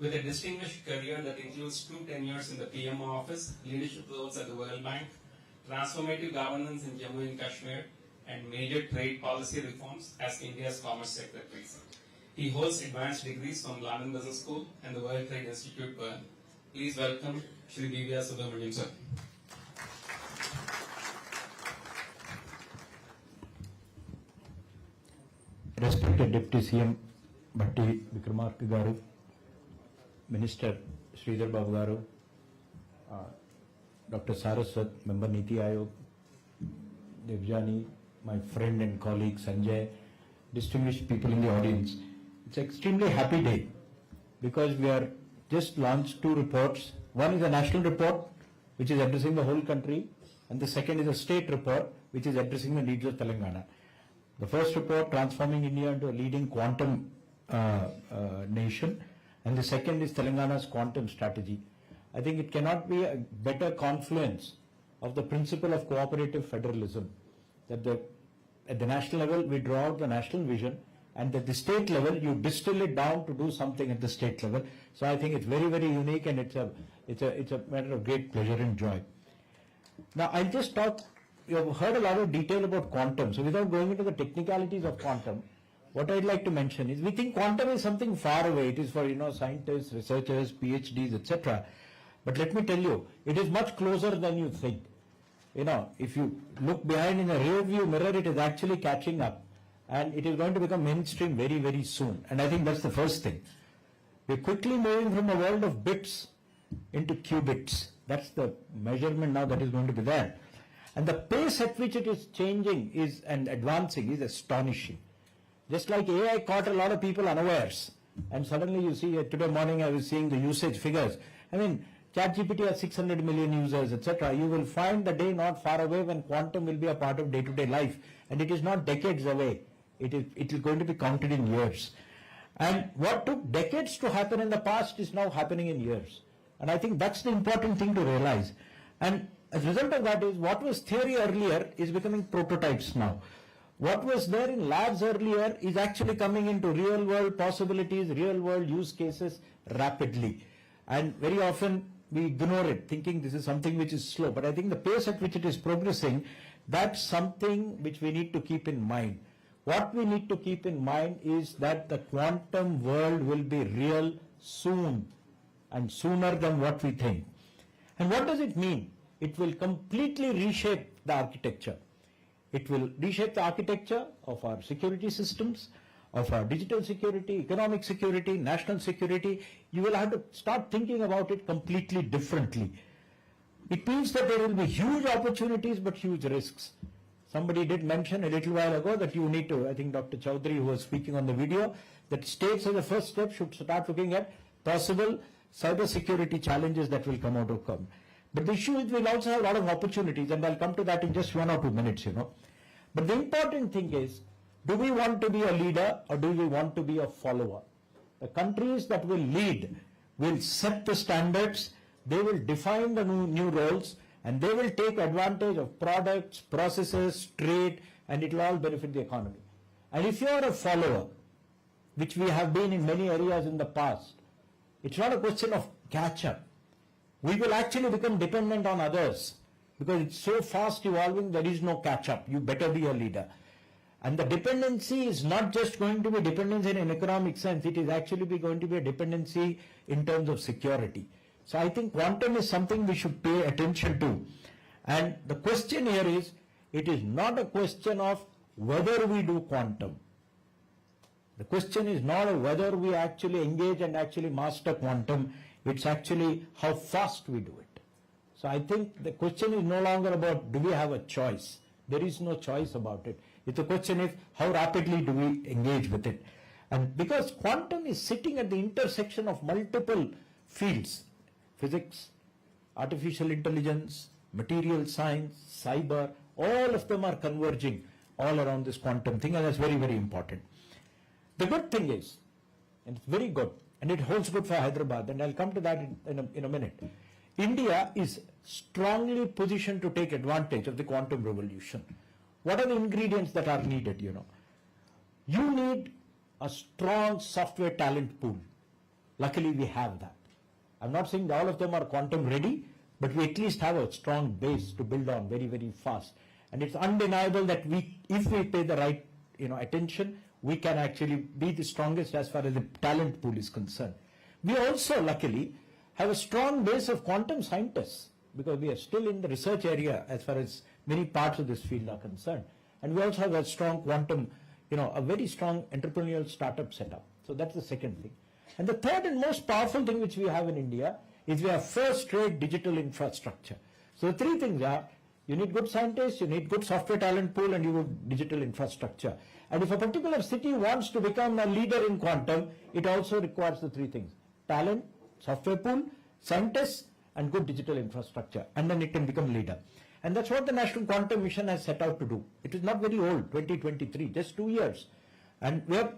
with a distinguished career that includes 2 tenures in the PMO office, leadership roles at the World Bank, transformative governance in Jammu and Kashmir, and major trade policy reforms as India's Commerce Secretary. He holds advanced degrees from London Business School and the World Trade Institute, Bern. Please welcome Shri Divya Subramanian sir. Respected Deputy CM Bhatti Vikramarka garu, Minister Sridhar Babu garu, Dr. Saraswat, Member Niti Aayog, Devjani, my friend and colleague Sanjay, distinguished people in the audience. It's an extremely happy day because we are just launched 2 reports. One is a national report which is addressing the whole country, and the second is a state report which is addressing the needs of Telangana. The first report, transforming India into a leading quantum nation, and the second is Telangana's quantum strategy. I think it cannot be a better confluence of the principle of cooperative federalism, that at the national level we draw out the national vision, and at the state level you distill it down to do something at the state level. So I think it's very, very unique, and it's a matter of great pleasure and joy. Now I'll just talk. You have heard a lot of detail about quantum. So without going into the technicalities of quantum, what I'd like to mention is we think quantum is something far away. It is for, scientists, researchers, PhDs, etc. But let me tell you, it is much closer than you think. If you look behind in a rear view mirror, it is actually catching up, and it is going to become mainstream very, very soon. And I think that's the first thing. We're quickly moving from a world of bits into qubits. That's the measurement now that is going to be there. And the pace at which it is changing and advancing is astonishing. Just like AI caught a lot of people unawares, and suddenly you see, today morning I was seeing the usage figures. I mean, ChatGPT has 600 million users, etc. You will find the day not far away when quantum will be a part of day-to-day life, and it is not decades away. It is going to be counted in years. And what took decades to happen in the past is now happening in years. And I think that's the important thing to realize. And as a result of that is what was theory earlier is becoming prototypes now. What was there in labs earlier is actually coming into real world possibilities, real world use cases rapidly. And very often we ignore it, thinking this is something which is slow. But I think the pace at which it is progressing, that's something which we need to keep in mind. What we need to keep in mind is that the quantum world will be real soon, and sooner than what we think. And what does it mean? It will completely reshape the architecture. It will reshape the architecture of our security systems, of our digital security, economic security, national security. You will have to start thinking about it completely differently. It means that there will be huge opportunities but huge risks. Somebody did mention a little while ago that you need to, I think Dr. Chaudhary, who was speaking on the video, that states as a first step should start looking at possible cyber security challenges that will come out of come. But the issue is we'll also have a lot of opportunities, and I'll come to that in just 1 or 2 minutes, But the important thing is, do we want to be a leader or do we want to be a follower? The countries that will lead will set the standards, they will define the new roles, and they will take advantage of products, processes, trade, and it will all benefit the economy. And if you are a follower, which we have been in many areas in the past, it's not a question of catch up. We will actually become dependent on others because it's so fast evolving, there is no catch up. You better be a leader. And the dependency is not just going to be dependency in an economic sense, it is actually going to be a dependency in terms of security. So I think quantum is something we should pay attention to. And the question here is, it is not a question of whether we do quantum. The question is not whether we actually engage and actually master quantum, it's actually how fast we do it. So I think the question is no longer about do we have a choice. There is no choice about it. It's a question of how rapidly do we engage with it. And because quantum is sitting at the intersection of multiple fields, physics, artificial intelligence, material science, cyber, all of them are converging all around this quantum thing, and that's very, very important. The good thing is, and it's very good, and it holds good for Hyderabad, and I'll come to that in a minute. India is strongly positioned to take advantage of the quantum revolution. What are the ingredients that are needed, You need a strong software talent pool. Luckily, we have that. I'm not saying that all of them are quantum ready, but we at least have a strong base to build on very, very fast. And it's undeniable that if we pay the right, attention, we can actually be the strongest as far as the talent pool is concerned. We also, luckily, have a strong base of quantum scientists because we are still in the research area as far as many parts of this field are concerned. And we also have a strong quantum, a very strong entrepreneurial startup setup. So that's the second thing. And the third and most powerful thing which we have in India is we have first-rate digital infrastructure. So the three things are, you need good scientists, you need good software talent pool, and you need digital infrastructure. And if a particular city wants to become a leader in quantum, it also requires the three things: talent, software pool, scientists, and good digital infrastructure. And then it can become leader. And that's what the National Quantum Mission has set out to do. It is not very old, 2023, just 2 years. And we have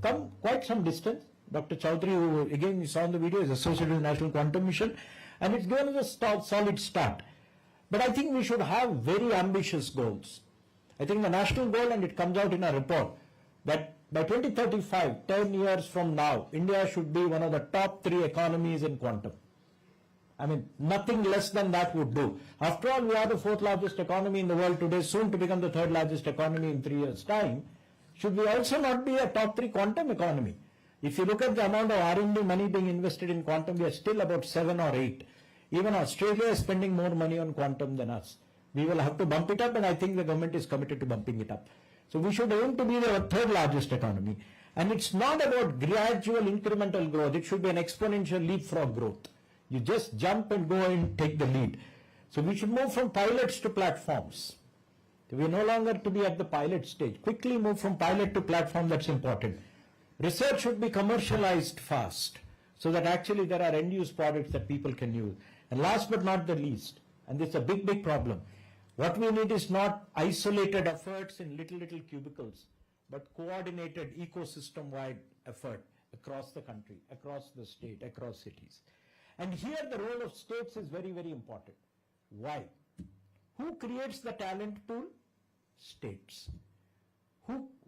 come quite some distance. Dr. Chaudhary, who again you saw in the video, is associated with the National Quantum Mission, and it's given us a solid start. But I think we should have very ambitious goals. I think the national goal, and it comes out in a report, that by 2035, 10 years from now, India should be one of the top 3 economies in quantum. I mean, nothing less than that would do. After all, we are the 4th largest economy in the world today, soon to become the 3rd largest economy in 3 years' time. Should we also not be a top 3 quantum economy? If you look at the amount of R&D money being invested in quantum, we are still about 7 or 8. Even Australia is spending more money on quantum than us. We will have to bump it up, and I think the government is committed to bumping it up. So we should aim to be the 3rd largest economy. And it's not about gradual incremental growth. It should be an exponential leapfrog growth. You just jump and go and take the lead. So we should move from pilots to platforms. We are no longer to be at the pilot stage. Quickly move from pilot to platform, that's important. Research should be commercialized fast so that actually there are end-use products that people can use. And last but not the least, and this is a big, big problem, what we need is not isolated efforts in little cubicles, but coordinated ecosystem-wide effort across the country, across the state, across cities. And here the role of states is very, very important. Why? Who creates the talent pool? States.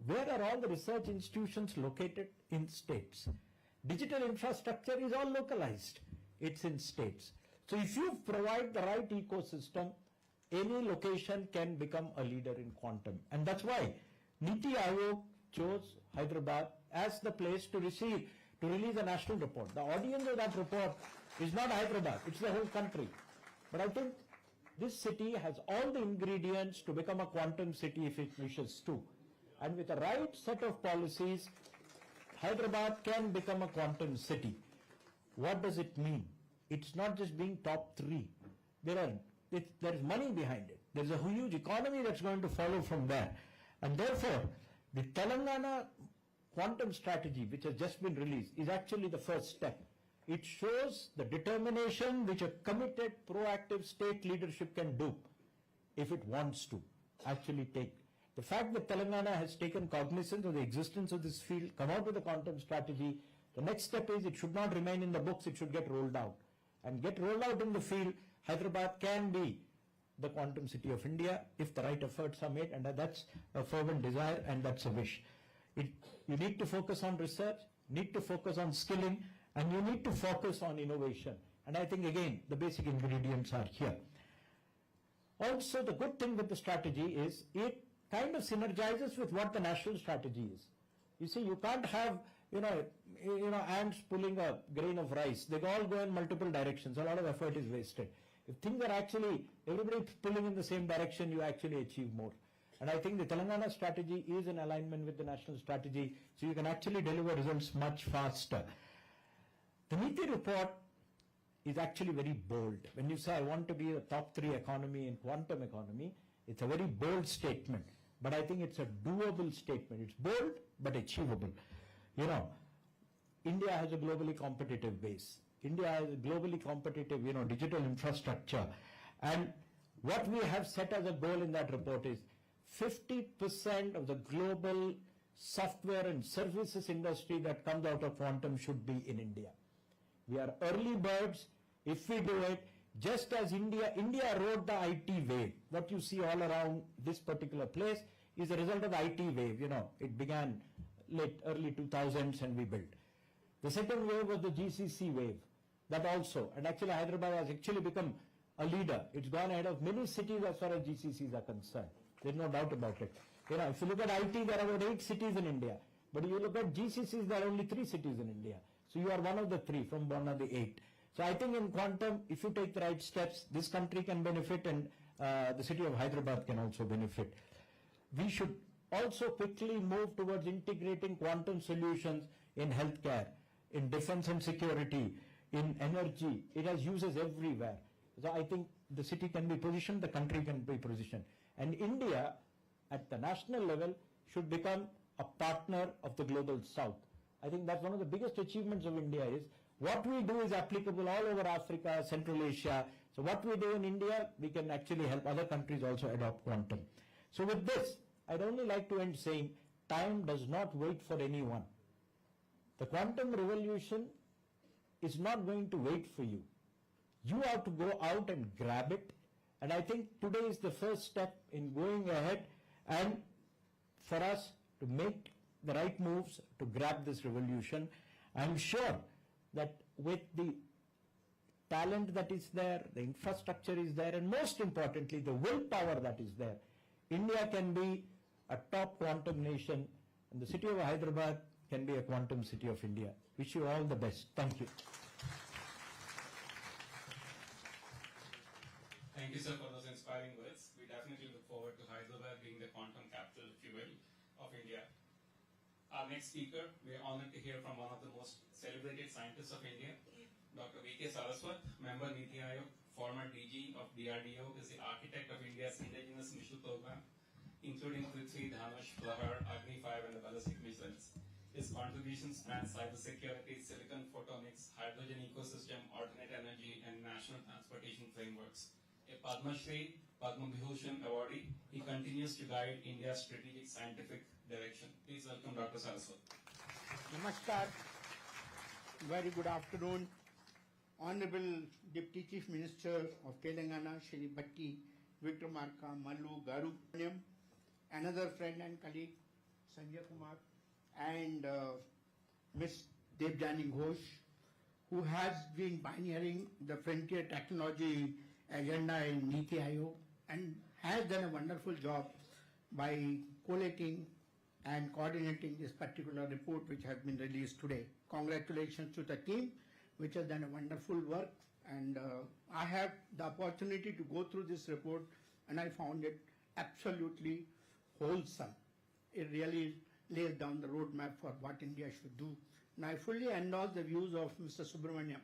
Where are all the research institutions located? In states. Digital infrastructure is all localized. It's in states. So if you provide the right ecosystem, any location can become a leader in quantum. And that's why Niti Aayog chose Hyderabad as the place to release a national report. The audience of that report is not Hyderabad, it's the whole country. But I think this city has all the ingredients to become a quantum city if it wishes to. And with the right set of policies, Hyderabad can become a quantum city. What does it mean? It's not just being top 3. There is money behind it. There's a huge economy that's going to follow from there. And therefore, the Telangana quantum strategy, which has just been released, is actually the first step. It shows the determination which a committed, proactive state leadership can do if it wants to actually take. The fact that Telangana has taken cognizance of the existence of this field, come out with a quantum strategy, the next step is it should not remain in the books, it should get rolled out. And get rolled out in the field, Hyderabad can be the quantum city of India if the right efforts are made, and that's a fervent desire and that's a wish. You need to focus on research, need to focus on skilling, and you need to focus on innovation. And I think again, the basic ingredients are here. Also, the good thing with the strategy is it kind of synergizes with what the national strategy is. You see, you can't have, ants pulling a grain of rice. They all go in multiple directions. A lot of effort is wasted. If things are actually, everybody pulling in the same direction, you actually achieve more. And I think the Telangana strategy is in alignment with the national strategy, so you can actually deliver results much faster. The Niti report is actually very bold. When you say, I want to be a top 3 economy in quantum economy, it's a very bold statement. But I think it's a doable statement. It's bold, but achievable. India has a globally competitive base. India has a globally competitive, digital infrastructure. And what we have set as a goal in that report is 50% of the global software and services industry that comes out of quantum should be in India. We are early birds. If we do it, just as India rode the IT wave. What you see all around this particular place is a result of the IT wave. It began early 2000s and we built. The second wave was the GCC wave. That also, and actually Hyderabad has actually become a leader. It's gone ahead of many cities as far as GCCs are concerned. There's no doubt about it. If you look at IT, there are about 8 cities in India. But if you look at GCCs, there are only 3 cities in India. So you are one of the 3 from one of the 8. So I think in quantum, if you take the right steps, this country can benefit and the city of Hyderabad can also benefit. We should also quickly move towards integrating quantum solutions in healthcare, in defense and security, in energy. It has uses everywhere. So I think the city can be positioned, the country can be positioned. And India, at the national level, should become a partner of the global south. I think that's one of the biggest achievements of India is what we do is applicable all over Africa, Central Asia. So what we do in India, we can actually help other countries also adopt quantum. So with this, I'd only like to end saying, time does not wait for anyone. The quantum revolution is not going to wait for you. You have to go out and grab it. And I think today is the first step in going ahead and for us to make the right moves to grab this revolution. I'm sure that with the talent that is there, the infrastructure is there, and most importantly, the willpower that is there, India can be a top quantum nation, and the city of Hyderabad can be a quantum city of India. Wish you all the best. Thank you. Thank you, sir, for those inspiring words. We definitely look forward to Hyderabad being the quantum capital, if you will, of India. Our next speaker, we are honored to hear from one of the most celebrated scientists of India, Dr. V.K. Saraswat, member Niti Aayog, former DG of DRDO, is the architect of India's indigenous missile program, including Prithvi, Dhanush, Prahar, Agni 5 and the ballistic missiles. His contributions span cybersecurity, silicon photonics, hydrogen ecosystem, alternate energy, and national transportation frameworks. A Padma Shri, Padma Vibhushan awardee, he continues to guide India's strategic scientific direction. Please welcome Dr. Saraswat. Namaskar. Very good afternoon. Honorable Deputy Chief Minister of Telangana, Shri Bhatti Vikramarka Mallu Garu, another friend and colleague, Sanjay Kumar, and Ms. Debjani Ghosh, who has been pioneering the frontier technology agenda in Niti Aayog and has done a wonderful job by collating and coordinating this particular report which has been released today. Congratulations to the team which has done a wonderful work, and I have the opportunity to go through this report and I found it absolutely wholesome. It really lays down the roadmap for what India should do. And I fully endorse the views of Mr. Subramaniam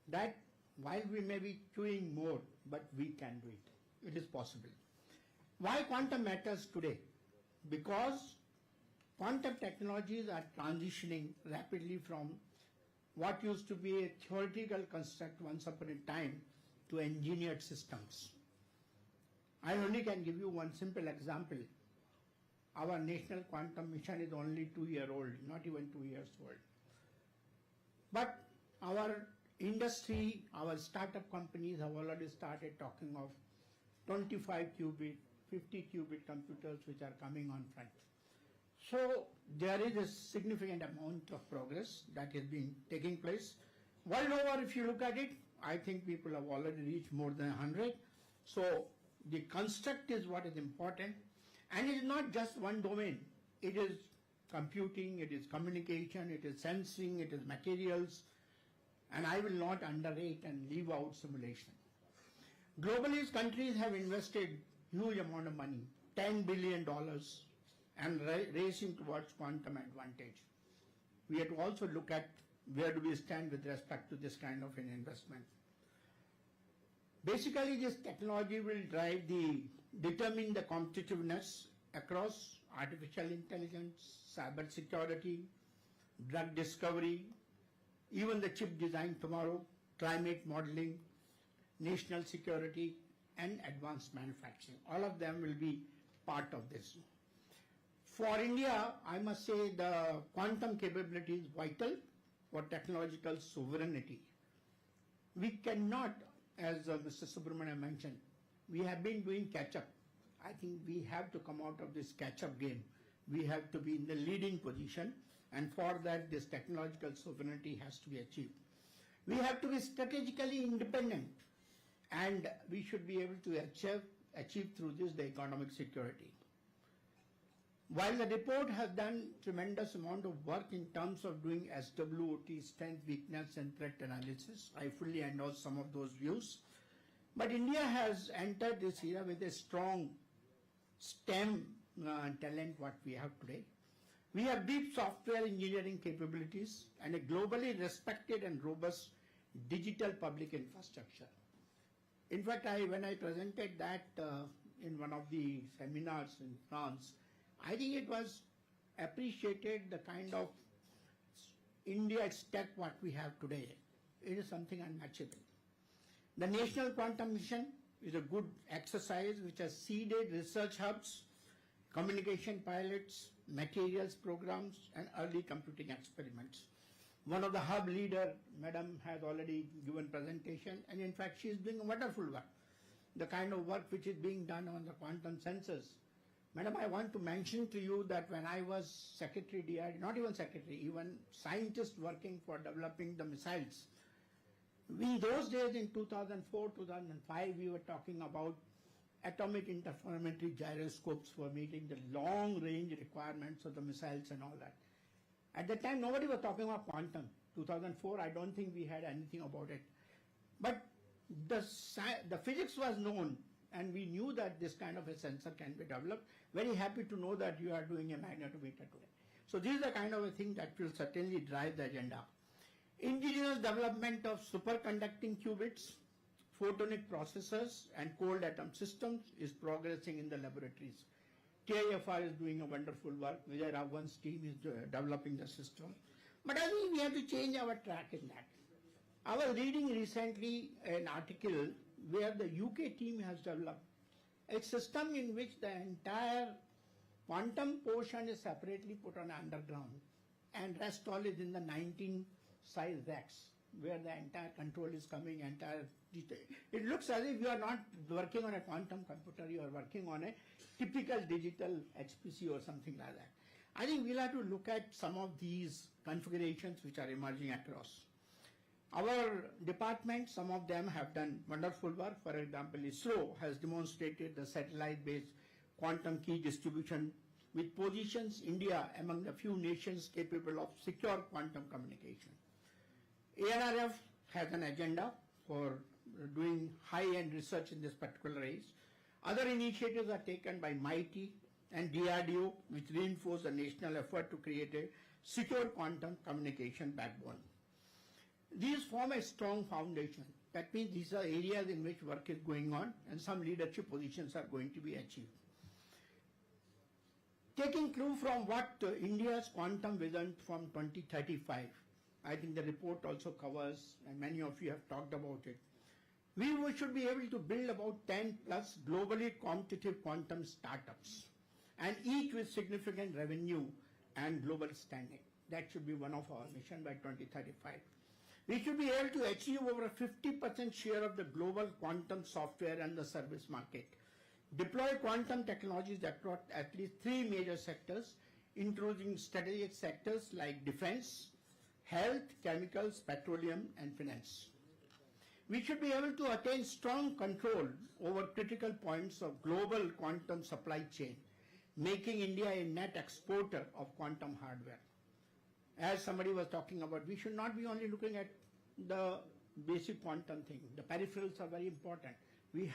that while we may be doing more, but we can do it. It is possible. Why quantum matters today? Because quantum technologies are transitioning rapidly from what used to be a theoretical construct once upon a time to engineered systems. I only can give you one simple example. Our national quantum mission is only 2 years old, not even 2 years old. But our industry, our startup companies have already started talking of 25 qubit, 50 qubit computers which are coming on front. So there is a significant amount of progress that has been taking place. World over, if you look at it, I think people have already reached more than 100. So the construct is what is important, and it is not just one domain. It is computing, it is communication, it is sensing, it is materials, and I will not underrate and leave out simulation. Globally, countries have invested huge amount of money, $10 billion, and racing towards quantum advantage. We have to also look at where do we stand with respect to this kind of an investment. Basically, this technology will determine the competitiveness across artificial intelligence, cyber security, drug discovery, even the chip design tomorrow, climate modeling, national security, and advanced manufacturing. All of them will be part of this. For India, I must say the quantum capability is vital for technological sovereignty. We cannot, as Mr. Subramaniam mentioned, we have been doing catch-up. I think we have to come out of this catch-up game. We have to be in the leading position, and for that this technological sovereignty has to be achieved. We have to be strategically independent, and we should be able to achieve through this the economic security. While the report has done tremendous amount of work in terms of doing SWOT, strength, weakness and threat analysis, I fully endorse some of those views. But India has entered this era with a strong STEM talent what we have today. We have deep software engineering capabilities and a globally respected and robust digital public infrastructure. In fact, when I presented that in one of the seminars in France, I think it was appreciated the kind of India tech what we have today. It is something unmatchable. The National Quantum Mission is a good exercise which has seeded research hubs, communication pilots, materials programs, and early computing experiments. One of the hub leader, Madam, has already given presentation, and in fact she is doing a wonderful work. The kind of work which is being done on the quantum sensors. Madam, I want to mention to you that when I was secretary DRD, not even secretary, even scientist working for developing the missiles, in those days in 2004, 2005, we were talking about atomic interferometry gyroscopes for meeting the long range requirements of the missiles and all that. At the time, nobody was talking about quantum. 2004, I don't think we had anything about it. But the physics was known, and we knew that this kind of a sensor can be developed. Very happy to know that you are doing a magnetometer today. So this is the kind of a thing that will certainly drive the agenda. Indigenous development of superconducting qubits, photonic processors, and cold atom systems is progressing in the laboratories. TIFR is doing a wonderful work. Vijay Raghavan's team is developing the system. But I think we have to change our track in that. I was reading recently an article where the UK team has developed a system in which the entire quantum portion is separately put on underground, and rest all is in the 19 size racks where the entire control is coming, entire detail. It looks as if you are not working on a quantum computer, you are working on a typical digital HPC or something like that. I think we'll have to look at some of these configurations which are emerging across. Our department, some of them have done wonderful work. For example, ISRO has demonstrated the satellite-based quantum key distribution which positions India among the few nations capable of secure quantum communication. ANRF has an agenda for doing high-end research in this particular race. Other initiatives are taken by MIT and DRDO, which reinforce the national effort to create a secure quantum communication backbone. These form a strong foundation. That means these are areas in which work is going on and some leadership positions are going to be achieved. Taking clue from what India's quantum vision from 2035, I think the report also covers, and many of you have talked about it, we should be able to build about 10 plus globally competitive quantum startups, and each with significant revenue and global standing. That should be one of our mission by 2035. We should be able to achieve over a 50% share of the global quantum software and the service market. Deploy quantum technologies across at least 3 major sectors, including strategic sectors like defense, health, chemicals, petroleum, and finance. We should be able to attain strong control over critical points of global quantum supply chain, making India a net exporter of quantum hardware. As somebody was talking about, we should not be only looking at the basic quantum thing. The peripherals are very important. We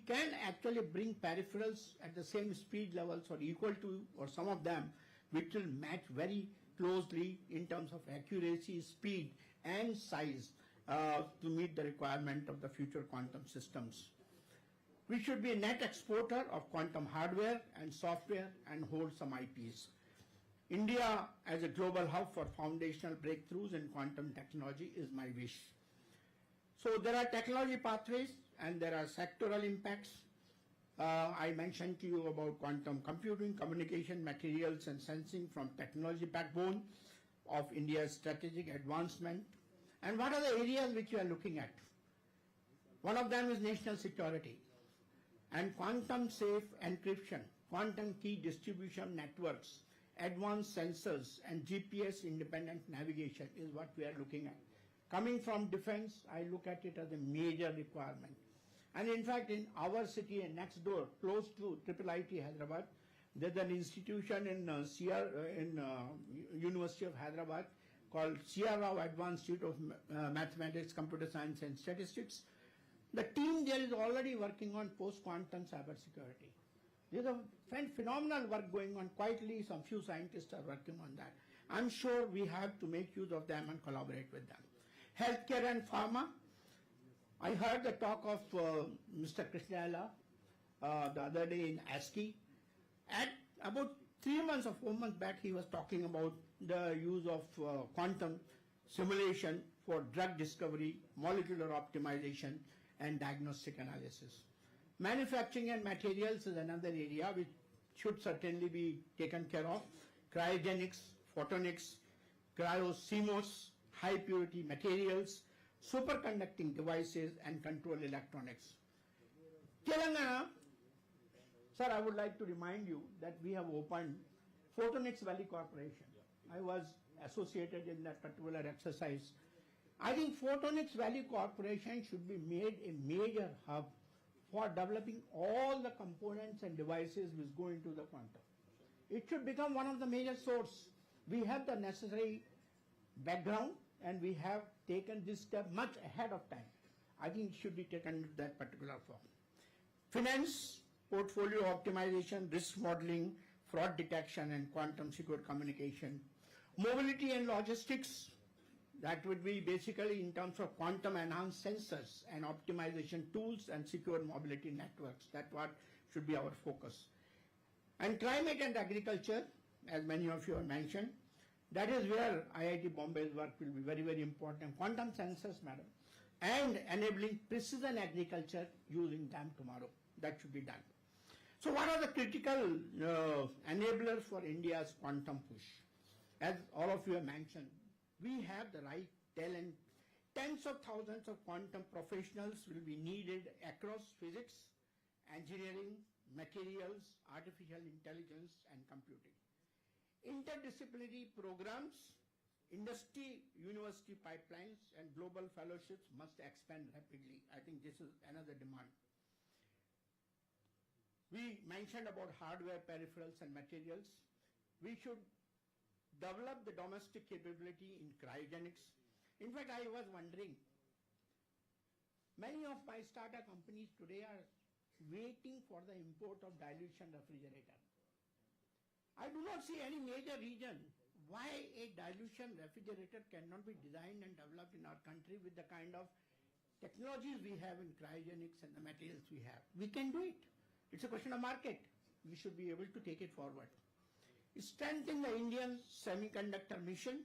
can actually bring peripherals at the same speed levels or equal to, or some of them, which will match very closely in terms of accuracy, speed, and size to meet the requirement of the future quantum systems. We should be a net exporter of quantum hardware and software and hold some IPs. India as a global hub for foundational breakthroughs in quantum technology is my wish. So there are technology pathways and there are sectoral impacts. I mentioned to you about quantum computing, communication, materials and sensing from technology backbone of India's strategic advancement. And what are the areas which you are looking at? One of them is national security and quantum safe encryption, quantum key distribution networks, advanced sensors and GPS independent navigation is what we are looking at. Coming from defense, I look at it as a major requirement. And in fact, in our city and next door, close to IIIT Hyderabad, there's an institution in University of Hyderabad called C.R. Rao Advanced Institute of Mathematics, Computer Science and Statistics. The team there is already working on post-quantum cybersecurity. There's a phenomenal work going on. Quietly, some few scientists are working on that. I'm sure we have to make use of them and collaborate with them. Healthcare and pharma. I heard the talk of Mr. Krishnayala the other day in ASCII. At about 3 months or 4 months back, he was talking about the use of quantum simulation for drug discovery, molecular optimization, and diagnostic analysis. Manufacturing and materials is another area which should certainly be taken care of. Cryogenics, photonics, cryo-CMOS, high purity materials, superconducting devices and control electronics. Telangana, sir, I would like to remind you that we have opened Photonics Valley Corporation. I was associated in that particular exercise. I think Photonics Valley Corporation should be made a major hub for developing all the components and devices which go into the quantum. It should become one of the major sources. We have the necessary background and we have taken this step much ahead of time. I think it should be taken in that particular form. Finance, portfolio optimization, risk modeling, fraud detection and quantum secure communication. Mobility and logistics, that would be basically in terms of quantum enhanced sensors and optimization tools and secure mobility networks. That's what should be our focus. And climate and agriculture, as many of you have mentioned, that is where IIT Bombay's work will be very, very important. Quantum sensors, madam, and enabling precision agriculture using them tomorrow. That should be done. So what are the critical enablers for India's quantum push? As all of you have mentioned, we have the right talent. Tens of thousands of quantum professionals will be needed across physics, engineering, materials, artificial intelligence, and computing. Interdisciplinary programs, industry, university pipelines, and global fellowships must expand rapidly. I think this is another demand. We mentioned about hardware, peripherals and materials. We should develop the domestic capability in cryogenics. In fact, I was wondering, many of my startup companies today are waiting for the import of dilution refrigerator. I do not see any major reason why a dilution refrigerator cannot be designed and developed in our country with the kind of technologies we have in cryogenics and the materials we have. We can do it. It's a question of market. We should be able to take it forward. Strengthen the Indian semiconductor mission.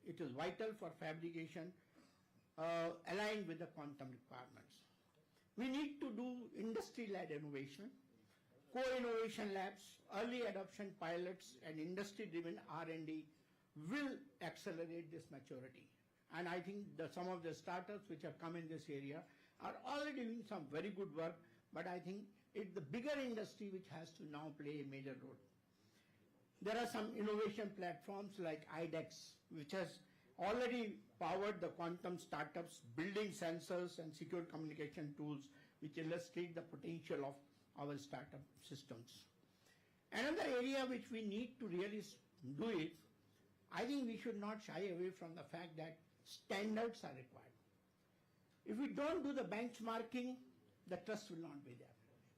It is vital for fabrication aligned with the quantum requirements. We need to do industry-led innovation, co-innovation labs, early adoption pilots and industry-driven R&D will accelerate this maturity. And I think that some of the startups which have come in this area are already doing some very good work, but I think it's the bigger industry which has to now play a major role. There are some innovation platforms like IDEX, which has already powered the quantum startups, building sensors and secure communication tools, which illustrate the potential of our startup systems. Another area which we need to really do it, I think we should not shy away from the fact that standards are required. If we don't do the benchmarking, the trust will not be there.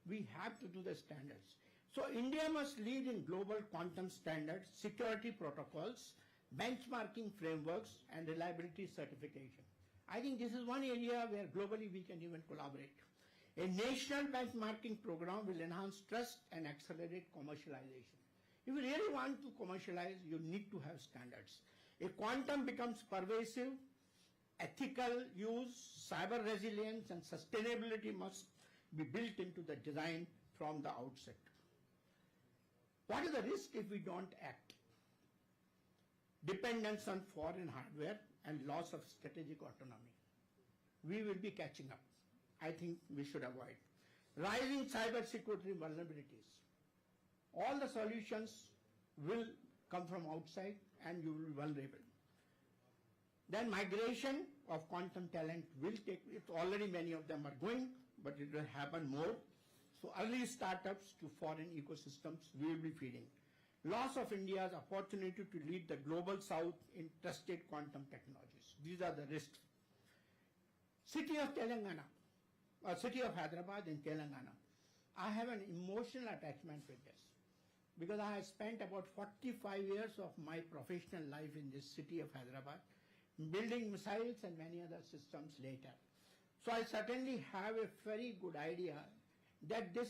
We have to do the standards. So India must lead in global quantum standards, security protocols, benchmarking frameworks and reliability certification. I think this is one area where globally we can even collaborate. A national benchmarking program will enhance trust and accelerate commercialization. If you really want to commercialize, you need to have standards. If quantum becomes pervasive, ethical use, cyber resilience and sustainability must be built into the design from the outset. What is the risk if we don't act? Dependence on foreign hardware and loss of strategic autonomy. We will be catching up. I think we should avoid. Rising cyber security vulnerabilities. All the solutions will come from outside and you will be vulnerable. Then migration of quantum talent will take, it already many of them are going, but it will happen more. So early startups to foreign ecosystems we will be feeding. Loss of India's opportunity to lead the global south in trusted quantum technologies. These are the risks. City of Telangana, city of Hyderabad in Telangana. I have an emotional attachment with this because I have spent about 45 years of my professional life in this city of Hyderabad, building missiles and many other systems later. So I certainly have a very good idea that this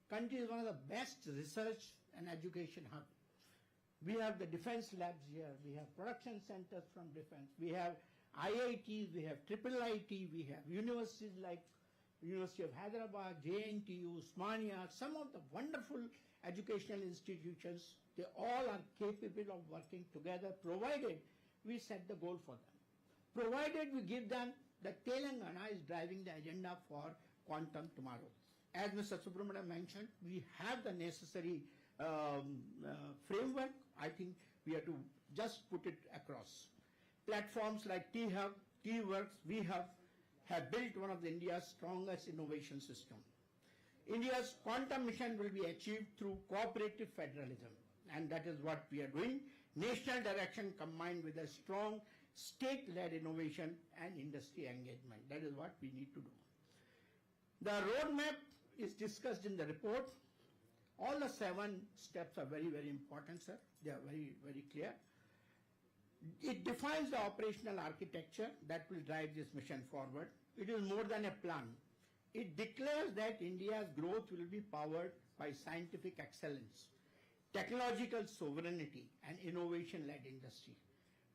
country is one of the best research and education hub. We have the defense labs here, we have production centers from defense, we have IITs, we have IIIT, we have universities like University of Hyderabad, JNTU, Usmania, some of the wonderful educational institutions. They all are capable of working together provided we set the goal for them. Provided we give them that Telangana is driving the agenda for quantum tomorrow. As Mr. Subramaniam mentioned, we have the necessary framework. I think we have to just put it across. Platforms like T-Hub, T-Works, we have built one of India's strongest innovation system. India's quantum mission will be achieved through cooperative federalism, and that is what we are doing. National direction combined with a strong state-led innovation and industry engagement. That is what we need to do. The roadmap is discussed in the report. All the 7 steps are very, very important, sir. They are very, very clear. It defines the operational architecture that will drive this mission forward. It is more than a plan. It declares that India's growth will be powered by scientific excellence, technological sovereignty, and innovation-led industry.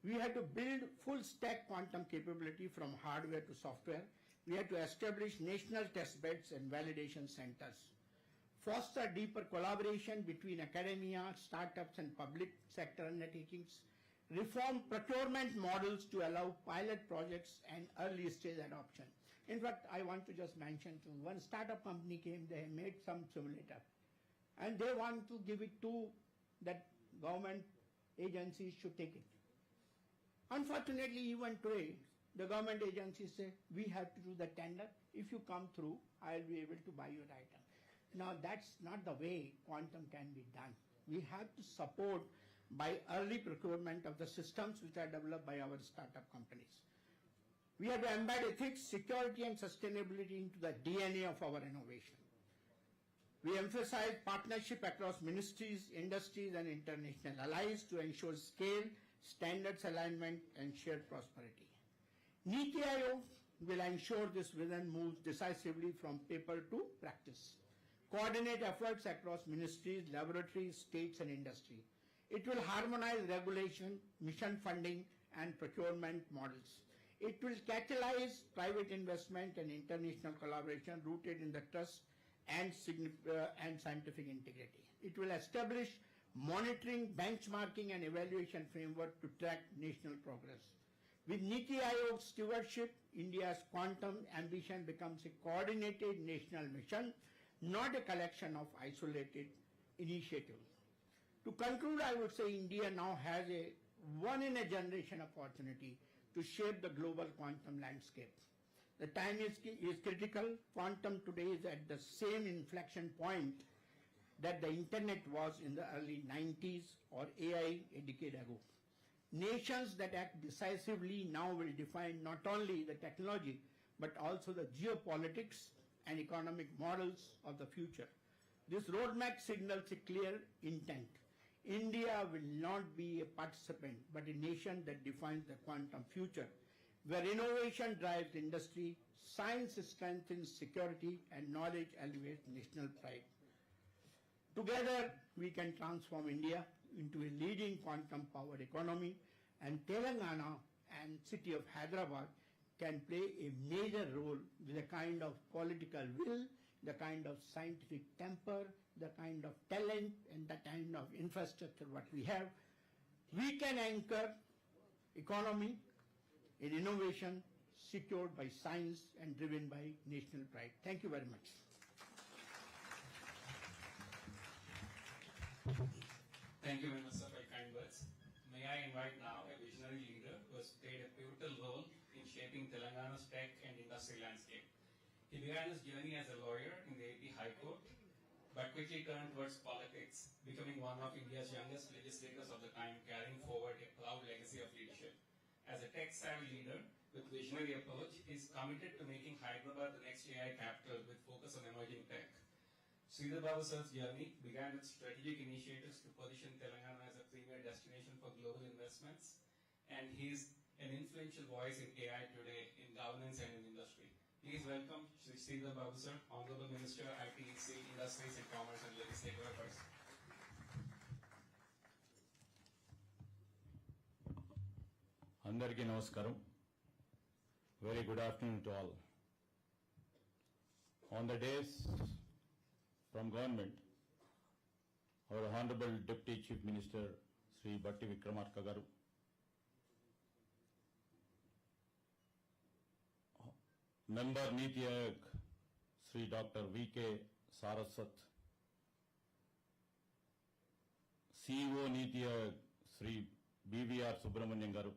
We have to build full-stack quantum capability from hardware to software. We have to establish national test beds and validation centers, foster deeper collaboration between academia, startups, and public sector undertakings, reform procurement models to allow pilot projects and early stage adoption. In fact, I want to just mention too, one startup company came, they made some simulator, and they want to give it to that government agencies should take it. Unfortunately, even today, the government agencies say, we have to do the tender. If you come through, I will be able to buy your item. Now, that's not the way quantum can be done. We have to support by early procurement of the systems which are developed by our startup companies. We have to embed ethics, security, and sustainability into the DNA of our innovation. We emphasize partnership across ministries, industries, and international allies to ensure scale, standards alignment, and shared prosperity. Niti Aayog will ensure this vision moves decisively from paper to practice. Coordinate efforts across ministries, laboratories, states, and industry. It will harmonize regulation, mission funding, and procurement models. It will catalyze private investment and international collaboration rooted in the trust and scientific integrity. It will establish monitoring, benchmarking, and evaluation framework to track national progress. With Niti Aayog's stewardship, India's quantum ambition becomes a coordinated national mission, not a collection of isolated initiatives. To conclude, I would say India now has a one-in-a-generation opportunity to shape the global quantum landscape. The time is critical. Quantum today is at the same inflection point that the internet was in the early 90s or AI a decade ago. Nations that act decisively now will define not only the technology but also the geopolitics and economic models of the future. This roadmap signals a clear intent. India will not be a participant but a nation that defines the quantum future, where innovation drives industry, science strengthens security, and knowledge elevates national pride. Together, we can transform India into a leading quantum-powered economy, and Telangana and city of Hyderabad can play a major role with the kind of political will, the kind of scientific temper, the kind of talent, and the kind of infrastructure what we have. We can anchor economy in innovation secured by science and driven by national pride. Thank you very much. Thank you very much, sir, for your kind words. May I invite now a visionary leader who has played a pivotal role in shaping Telangana's tech and industry landscape. He began his journey as a lawyer in the AP High Court, but quickly turned towards politics, becoming one of India's youngest legislators of the time, carrying forward a proud legacy of leadership. As a tech-savvy leader with visionary approach, he is committed to making Hyderabad the next AI capital with focus on emerging tech. Sridhar Babu sir's journey began with strategic initiatives to position Telangana as a premier destination for global investments, and he is an influential voice in AI today in governance and in industry. Please welcome Sridhar Babu sir, Honorable Minister, ITEC, Industries and Commerce and Legislative Affairs. Andariki namaskaram. Very good afternoon to all. On the days from government, our Honorable Deputy Chief Minister, Sri Bhatti Vikramarka garu, Member Niti Aayog, Sri Dr. V.K. Saraswat, CEO Niti Aayog, Sri B.V.R. Subramanian garu,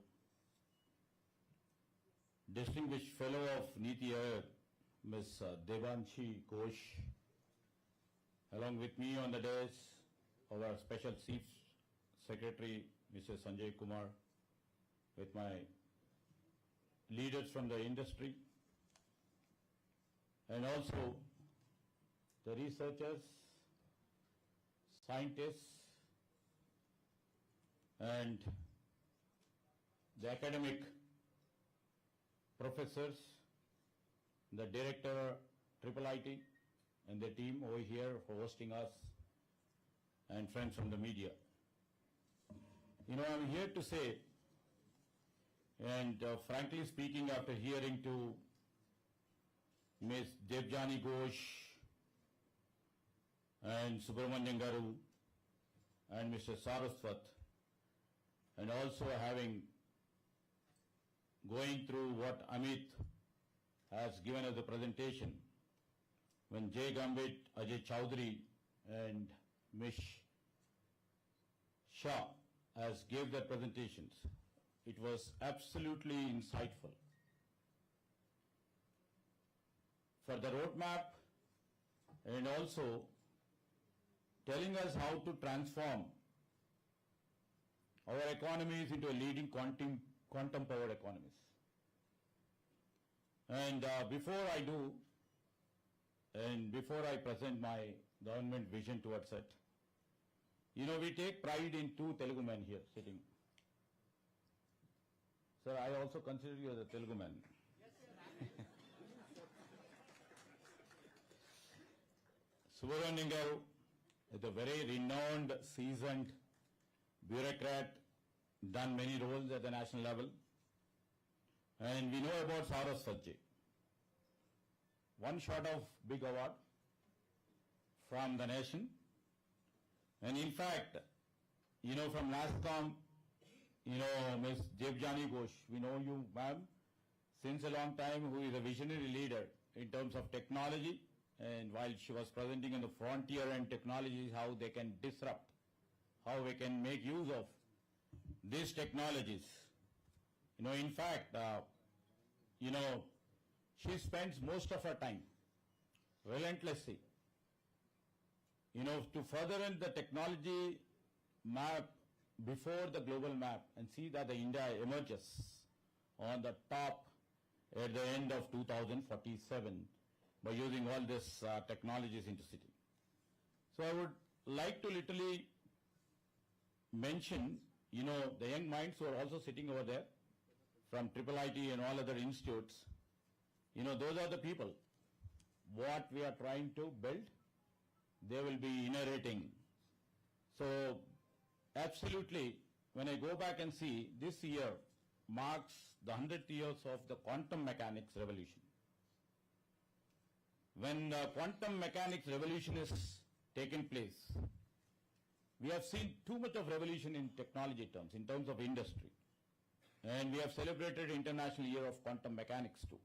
Distinguished Fellow of Niti Aayog, Ms. Devanshi Ghosh, along with me on the dais, our Special Chief Secretary, Mr. Sanjay Kumar, with my leaders from the industry, and also the researchers, scientists, and the academic professors, the director, IIIT, and the team over here for hosting us, and friends from the media. You know, I'm here to say, and frankly speaking, after hearing to Ms. Debjani Ghosh and Subramanian Garu and Mr. Saraswat, and also going through what Amit has given as a presentation, when Jay Gambit, Ajay Chowdhury, and Ms. Shah has gave their presentations, it was absolutely insightful. For the roadmap and also telling us how to transform our economies into a leading quantum powered economies. And before I do, and before I present my government vision towards it, we take pride in two Telugu men here sitting. Sir, I also consider you as a Telugu man. Subramaniam Garu is a very renowned, seasoned bureaucrat, done many roles at the national level. And we know about Saraswati. One shot of big award from the nation. And in fact, from NASCOM, Ms. Devjani Ghosh, we know you, ma'am, since a long time, who is a visionary leader in terms of technology. And while she was presenting in the frontier and technologies, how they can disrupt, how we can make use of these technologies. In fact, she spends most of her time relentlessly, to further the technology map before the global map and see that the India emerges on the top at the end of 2047 by using all these technologies into city. So I would like to literally mention, the young minds who are also sitting over there from IIIT and all other institutes. Those are the people. What we are trying to build, they will be inheriting. So absolutely, when I go back and see, this year marks the 100th years of the quantum mechanics revolution. When the quantum mechanics revolution is taken place, we have seen too much of revolution in technology terms, in terms of industry. And we have celebrated International Year of Quantum Mechanics too.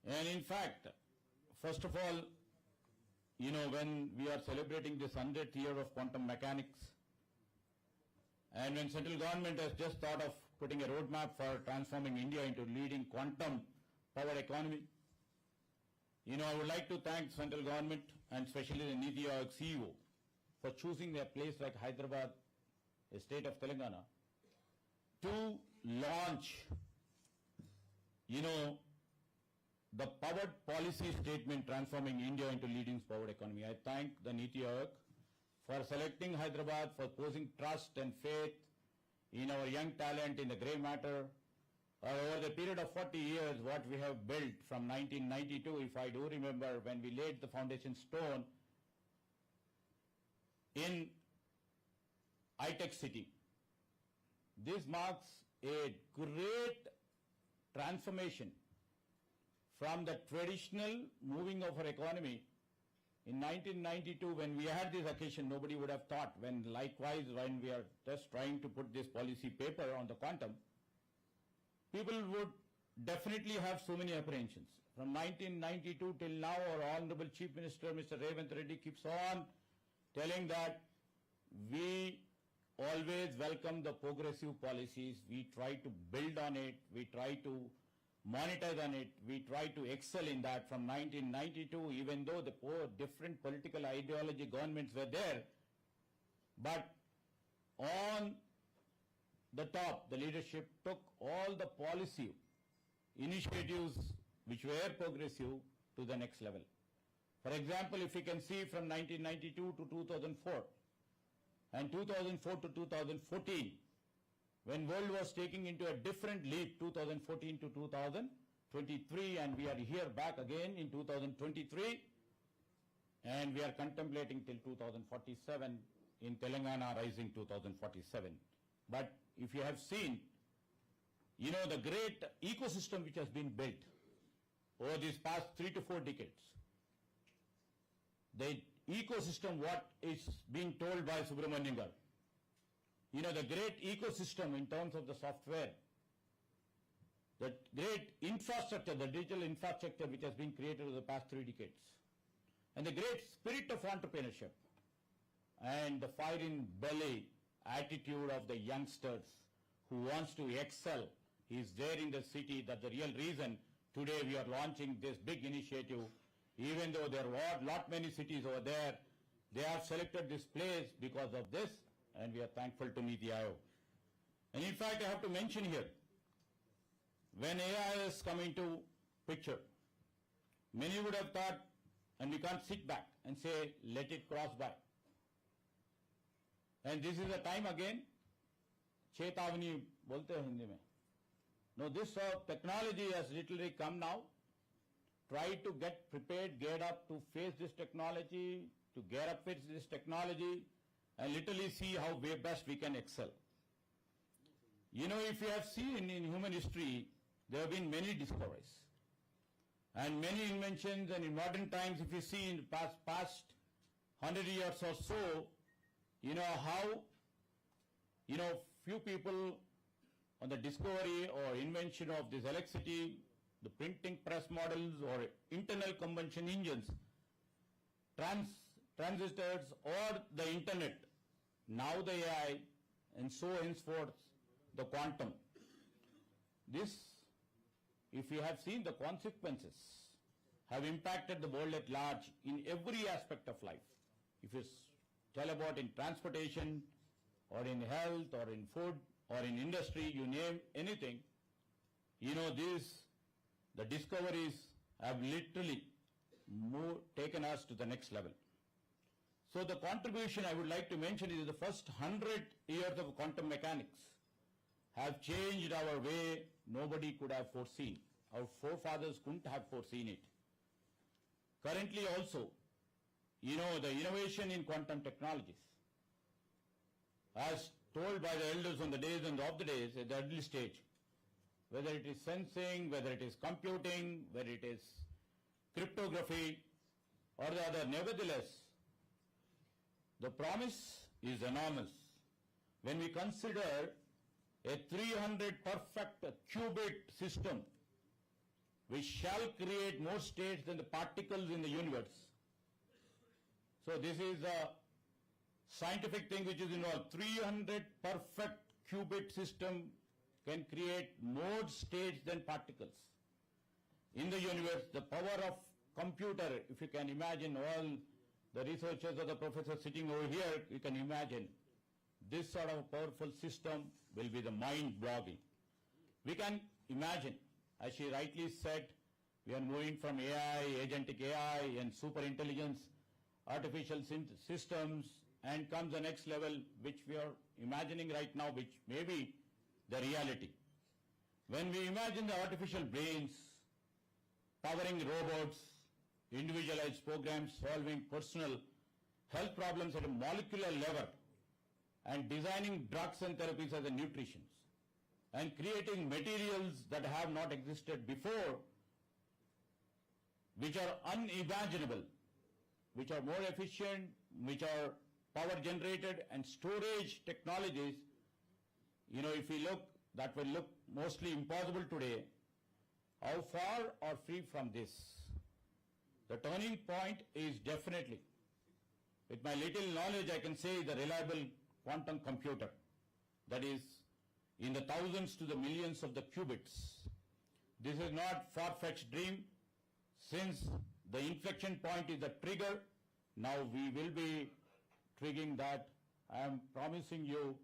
And in fact, first of all, when we are celebrating this 100th year of quantum mechanics, and when central government has just thought of putting a roadmap for transforming India into leading quantum power economy, I would like to thank central government and especially the Niti Aayog CEO for choosing a place like Hyderabad, a state of Telangana, to launch, the powered policy statement transforming India into leading powered economy. I thank the Niti Aayog for selecting Hyderabad, for posing trust and faith in our young talent in the grey matter. Over the period of 40 years, what we have built from 1992, if I do remember, when we laid the foundation stone in high-tech city. This marks a great transformation from the traditional moving of our economy. In 1992, when we had this occasion, nobody would have thought, when we are just trying to put this policy paper on the quantum, people would definitely have so many apprehensions. From 1992 till now, our Honorable Chief Minister, Mr. Revant Reddy, keeps on telling that we always welcome the progressive policies. We try to build on it. We try to monetize on it. We try to excel in that. From 1992, even though the different political ideology governments were there, but on the top, the leadership took all the policy initiatives which were progressive to the next level. For example, if you can see from 1992 to 2004 and 2004 to 2014, when world was taking into a different leap, 2014 to 2023, and we are here back again in 2023, and we are contemplating till 2047 in Telangana rising 2047. But if you have seen, the great ecosystem which has been built over these past 3 to 4 decades, the ecosystem, what is being told by Subramaniam Garu, the great ecosystem in terms of the software, the great infrastructure, the digital infrastructure which has been created over the past 3 decades, and the great spirit of entrepreneurship and the fire in belly attitude of the youngsters who wants to excel is there in the city. That's the real reason today we are launching this big initiative Even though there were lot many cities over there, they have selected this place because of this, and we are thankful to Niti Aayog. And in fact, I have to mention here, when AI is coming to picture, many would have thought, and we can't sit back and say, let it cross by. And this is a time again, Chetavani bolte hai Hindi mein. No, this technology has literally come now. Try to get prepared, get up to face this technology, to get up with this technology, and literally see how best we can excel. You know, if you have seen in human history, there have been many discoveries and many inventions, and in modern times, if you see in the past 100 years or so, you know how, few people on the discovery or invention of this electricity, the printing press models or internal combustion engines, transistors or the internet, now the AI, and so henceforth the quantum. This, if you have seen the consequences, have impacted the world at large in every aspect of life. If you tell about in transportation or in health or in food or in industry, you name anything, the discoveries have literally taken us to the next level. So the contribution I would like to mention is the first 100 years of quantum mechanics have changed our way nobody could have foreseen. Our forefathers couldn't have foreseen it. Currently also, the innovation in quantum technologies, as told by the elders on the days and of the days at the early stage, whether it is sensing, whether it is computing, whether it is cryptography or the other, nevertheless, the promise is enormous. When we consider a 300 perfect qubit system, which shall create more states than the particles in the universe. So this is a scientific thing which is involved. 300 perfect qubit system can create more states than particles. In the universe, the power of computer, if you can imagine all the researchers or the professors sitting over here, you can imagine this sort of powerful system will be the mind-blogging. We can imagine, as she rightly said, we are moving from AI, agentic AI and super intelligence, artificial systems, and comes the next level which we are imagining right now, which may be the reality. When we imagine the artificial brains powering robots, individualized programs solving personal health problems at a molecular level, and designing drugs and therapies as a nutrition, and creating materials that have not existed before, which are unimaginable, which are more efficient, which are power generated, and storage technologies, if we look, that will look mostly impossible today. How far are free from this? The turning point is definitely, with my little knowledge, I can say the reliable quantum computer, that is in the thousands to the millions of the qubits. This is not far-fetched dream. Since the inflection point is the trigger, now we will be triggering that. I am promising you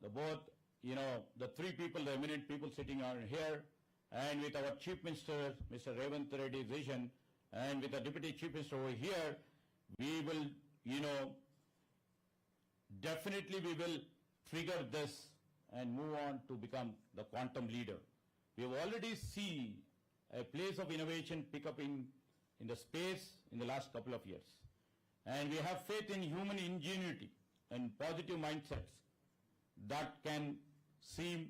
the three people, the eminent people sitting on here, and with our Chief Minister, Mr. Revanth Reddy's vision, and with the Deputy Chief Minister over here, we will, definitely we will trigger this and move on to become the quantum leader. We have already seen a place of innovation pick up in the space in the last couple of years. And we have faith in human ingenuity and positive mindsets that can seem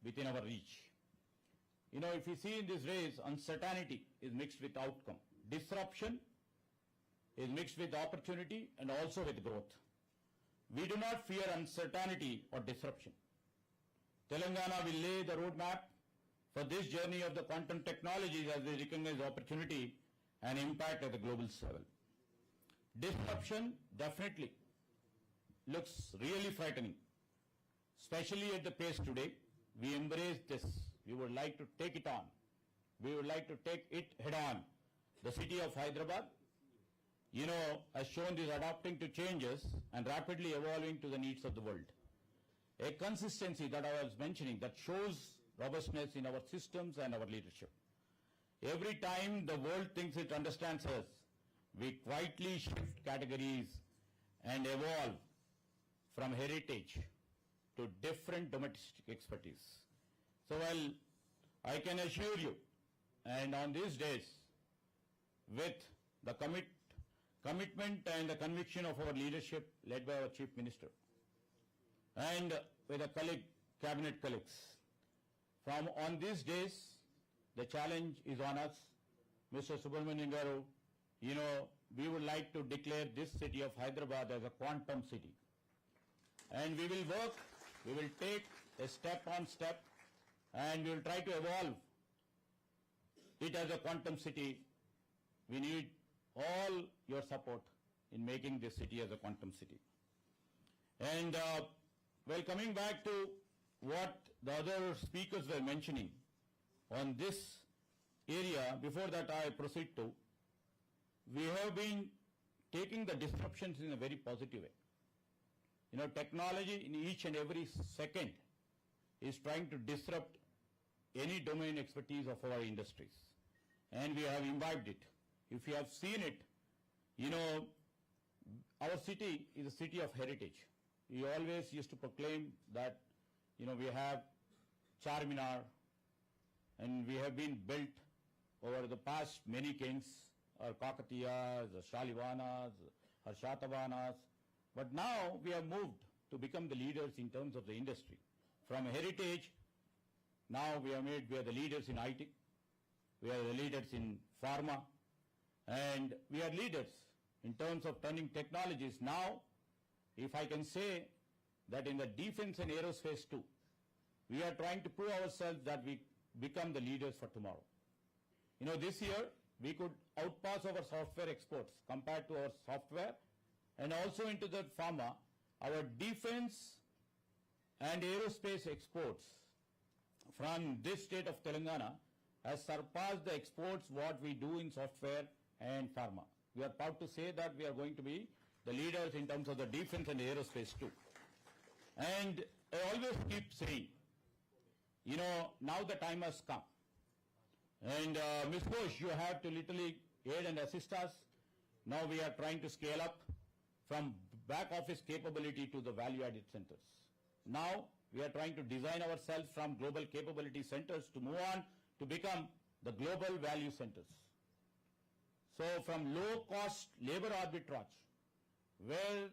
within our reach. If you see in this race, uncertainty is mixed with outcome. Disruption is mixed with opportunity and also with growth. We do not fear uncertainty or disruption. Telangana will lay the roadmap for this journey of the quantum technologies as we recognize opportunity and impact at the global level. Disruption definitely looks really frightening, especially at the pace today. We embrace this. We would like to take it on. We would like to take it head on. The city of Hyderabad has shown this adapting to changes and rapidly evolving to the needs of the world. A consistency that I was mentioning that shows robustness in our systems and our leadership. Every time the world thinks it understands us, we quietly shift categories and evolve from heritage to different domestic expertise. So, well, I can assure you, and on these days, with the commitment and the conviction of our leadership led by our Chief Minister, and with the cabinet colleagues, from on these days, the challenge is on us. Mr. Subramanian Garu, we would like to declare this city of Hyderabad as a quantum city. And we will work, we will take a step on step, and we will try to evolve it as a quantum city. We need all your support in making this city as a quantum city. And well, coming back to what the other speakers were mentioning on this area, before that I proceed to, we have been taking the disruptions in a very positive way. Technology in each and every second is trying to disrupt any domain expertise of our industries. And we have imbibed it. If you have seen it, our city is a city of heritage. We always used to proclaim that, we have Charminar, and we have been built over the past many kings, our Kakatiyas, the Shalivanas, our Shatavanas. But now we have moved to become the leaders in terms of the industry. From heritage, now we are the leaders in IT, we are the leaders in pharma, and we are leaders in terms of turning technologies. Now, if I can say that in the defense and aerospace too, we are trying to prove ourselves that we become the leaders for tomorrow. This year, we could outpass our software exports compared to our software, and also into the pharma, our defense and aerospace exports from this state of Telangana has surpassed the exports what we do in software and pharma. We are proud to say that we are going to be the leaders in terms of the defense and aerospace too. And I always keep saying, now the time has come. And Ms. Ghosh, you have to literally aid and assist us. Now we are trying to scale up from back office capability to the value-added centers. Now we are trying to design ourselves from global capability centers to move on to become the global value centers. So from low-cost labor arbitrage, where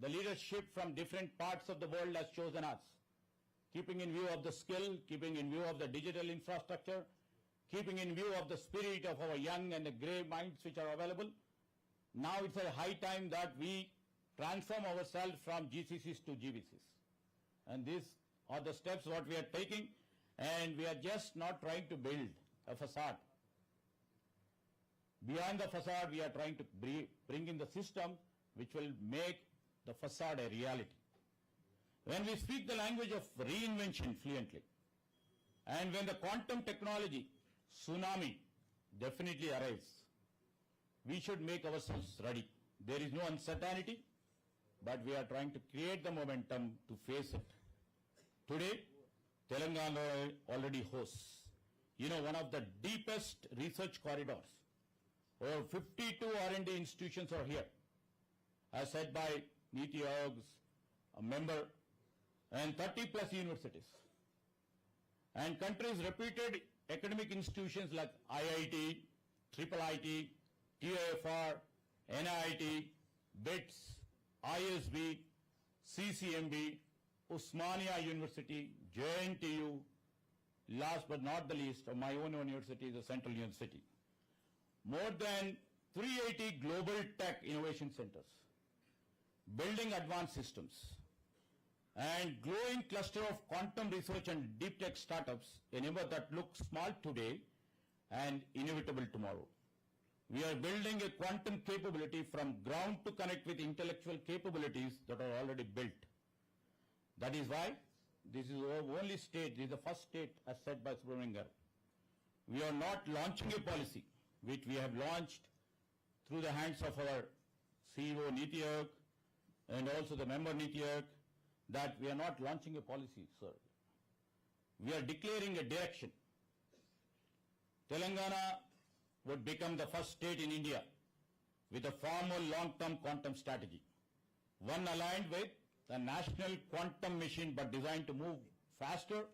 the leadership from different parts of the world has chosen us, keeping in view of the skill, keeping in view of the digital infrastructure, keeping in view of the spirit of our young and the grey minds which are available, now it's a high time that we transform ourselves from GCCs to GVCs. And these are the steps what we are taking, and we are just not trying to build a facade. Beyond the facade, we are trying to bring in the system which will make the facade a reality. When we speak the language of reinvention fluently, and when the quantum technology tsunami definitely arrives, we should make ourselves ready. There is no uncertainty, but we are trying to create the momentum to face it. Today, Telangana already hosts, one of the deepest research corridors. Over 52 R&D institutions are here, as said by Niti Ayog's member, and 30 plus universities. And countries' reputed academic institutions like IIT, IIIT, TIFR, NIIT, BITS, ISB, CCMB, Osmania University, JNTU, last but not the least, my own university, the Central University. More than 380 global tech innovation centers, building advanced systems, and growing cluster of quantum research and deep tech startups, a number that looks small today and inevitable tomorrow. We are building a quantum capability from ground to connect with intellectual capabilities that are already built. That is why this is the only state, this is the first state as said by Subramanian Garu. We are not launching a policy which we have launched through the hands of our CEO Niti Ayog and also the member Niti Ayog that we are not launching a policy, sir. We are declaring a direction. Telangana would become the first state in India with a formal long-term quantum strategy, one aligned with the national quantum mission but designed to move faster,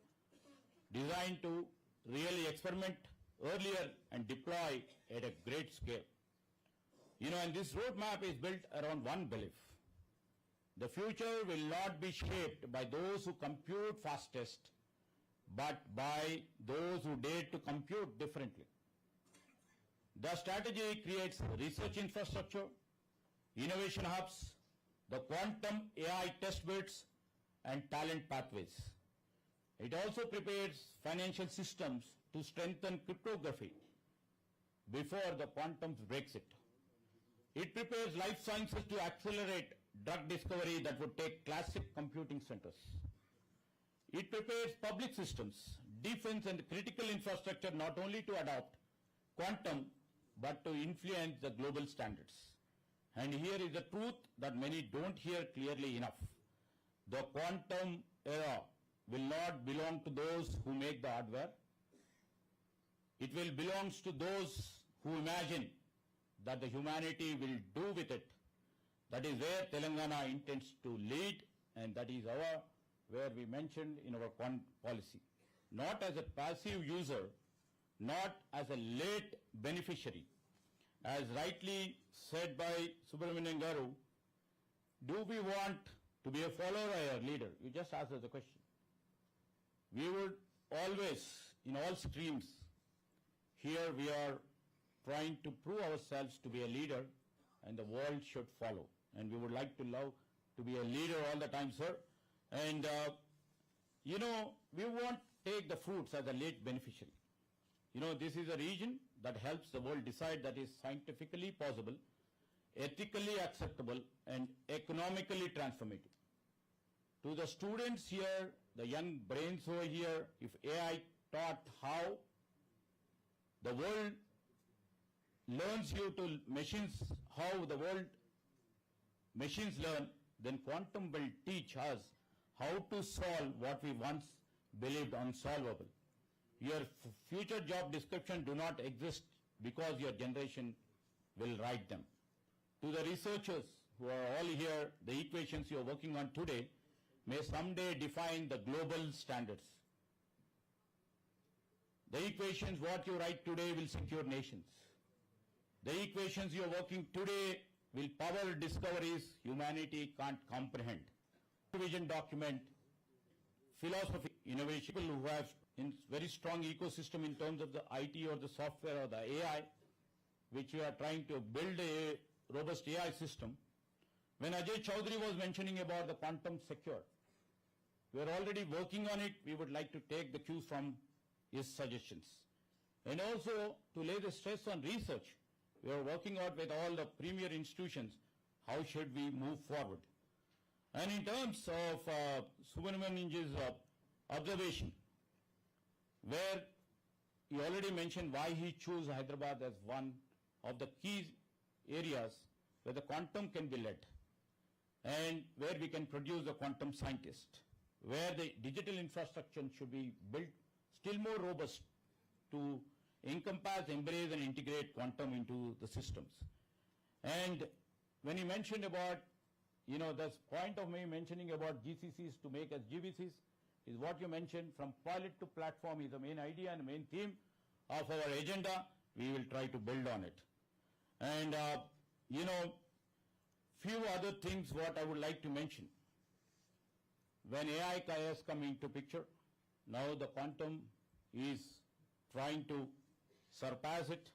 designed to really experiment earlier and deploy at a great scale. And this roadmap is built around one belief. The future will not be shaped by those who compute fastest, but by those who dare to compute differently. The strategy creates research infrastructure, innovation hubs, the quantum AI test beds, and talent pathways. It also prepares financial systems to strengthen cryptography before the quantum breaks it. It prepares life sciences to accelerate drug discovery that would take classic computing centers. It prepares public systems, defense and critical infrastructure not only to adopt quantum but to influence the global standards. And here is the truth that many don't hear clearly enough. The quantum era will not belong to those who make the hardware. It will belong to those who imagine that the humanity will do with it. That is where Telangana intends to lead, and that is where we mentioned in our policy. Not as a passive user, not as a late beneficiary. As rightly said by Subramanian Garu, do we want to be a follower or a leader? You just asked us the question. We would always, in all streams, here we are trying to prove ourselves to be a leader and the world should follow. And we would like to love to be a leader all the time, sir. And, we won't take the fruits as a late beneficiary. This is a region that helps the world decide that is scientifically possible, ethically acceptable, and economically transformative. To the students here, the young brains over here, if AI taught how the world learns you to machines, how the world machines learn, then quantum will teach us how to solve what we once believed unsolvable. Your future job description do not exist because your generation will write them. To the researchers who are all here, the equations you are working on today may someday define the global standards. The equations what you write today will secure nations. The equations you are working today will power discoveries humanity can't comprehend. Vision document, philosophy, innovation, people who have in very strong ecosystem in terms of the IT or the software or the AI, which we are trying to build a robust AI system. When Ajay Chaudhary was mentioning about the quantum secure, we are already working on it. We would like to take the cues from his suggestions. And also to lay the stress on research, we are working out with all the premier institutions, how should we move forward. And in terms of Subramanian's observation, where he already mentioned why he chose Hyderabad as one of the key areas where the quantum can be led and where we can produce a quantum scientist, where the digital infrastructure should be built still more robust to encompass, embrace and integrate quantum into the systems. And when he mentioned about, this point of me mentioning about GCCs to make as GVCs is what you mentioned, from pilot to platform is the main idea and the main theme of our agenda. We will try to build on it. And, few other things what I would like to mention. When AI has come into picture, now the quantum is trying to surpass it.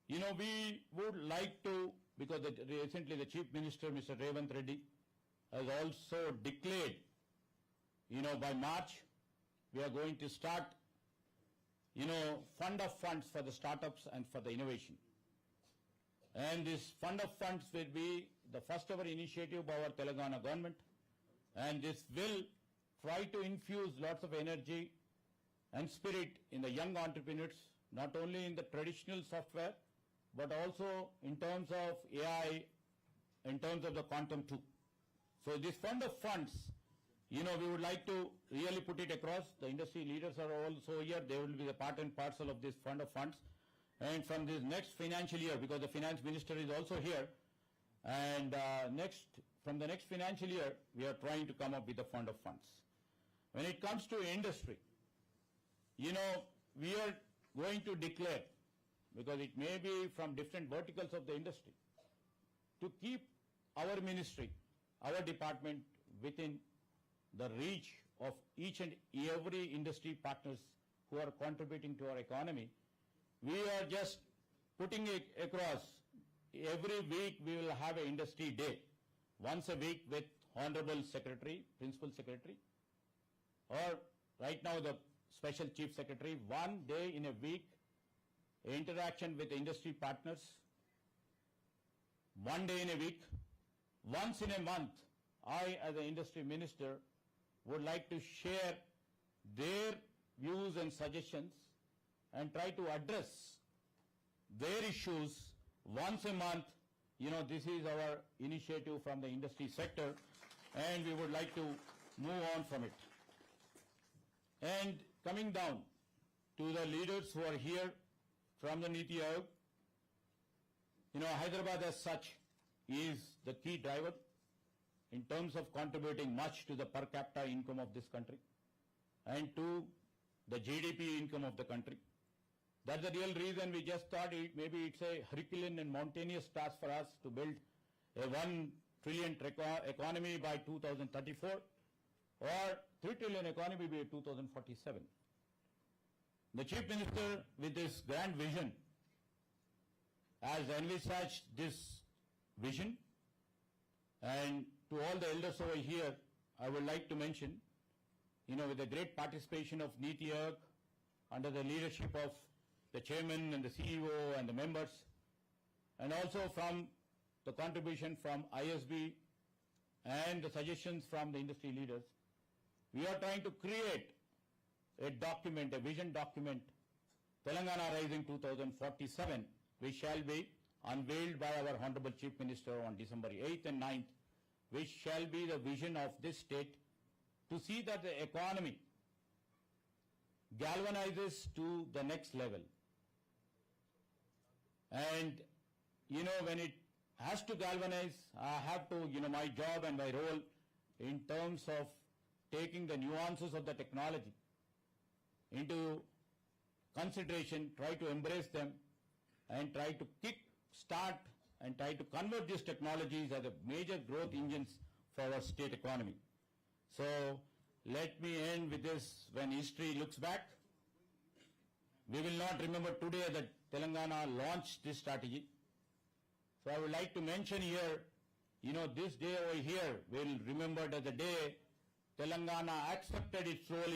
We would like to, because recently the Chief Minister, Mr. Revant Reddy, has also declared, by March, we are going to start, fund of funds for the startups and for the innovation. And this fund of funds will be the first ever initiative by our Telangana government. And this will try to infuse lots of energy and spirit in the young entrepreneurs, not only in the traditional software, but also in terms of AI in terms of the quantum too. So this fund of funds, we would like to really put it across. The industry leaders are also here. They will be the part and parcel of this fund of funds. And from this next financial year, because the finance minister is also here, and from the next financial year, we are trying to come up with a fund of funds. When it comes to industry, we are going to declare, because it may be from different verticals of the industry, to keep our ministry, our department within the reach of each and every industry partners who are contributing to our economy. We are just putting it across. Every week we will have an industry day, once a week with Honorable Secretary, Principal Secretary, or right now the Special Chief Secretary, 1 day in a week, interaction with industry partners, 1 day in a week. Once in a month, I as an industry minister would like to share their views and suggestions and try to address their issues once a month. This is our initiative from the industry sector, and we would like to move on from it. And coming down to the leaders who are here from the Niti Aayog, Hyderabad as such is the key driver in terms of contributing much to the per capita income of this country and to the GDP income of the country. That's the real reason we just thought maybe it's a Herculean and mountainous task for us to build a 1 trillion economy by 2034 or 3 trillion economy by 2047. The Chief Minister, with this grand vision, has envisaged this vision, and to all the elders over here, I would like to mention, with the great participation of Niti Aayog under the leadership of the chairman and the CEO and the members, and also from the contribution from ISB and the suggestions from the industry leaders, we are trying to create a document, a vision document, Telangana Rising 2047, which shall be unveiled by our Honorable Chief Minister on December 8th and 9th, which shall be the vision of this state to see that the economy galvanizes to the next level. And, when it has to galvanize, I have to, my job and my role in terms of taking the nuances of the technology into consideration, try to embrace them, and try to start and try to convert these technologies as a major growth engines for our state economy. So let me end with this. When history looks back, we will not remember today that Telangana launched this strategy. So I would like to mention here, this day over here, we will remember as the day Telangana accepted its role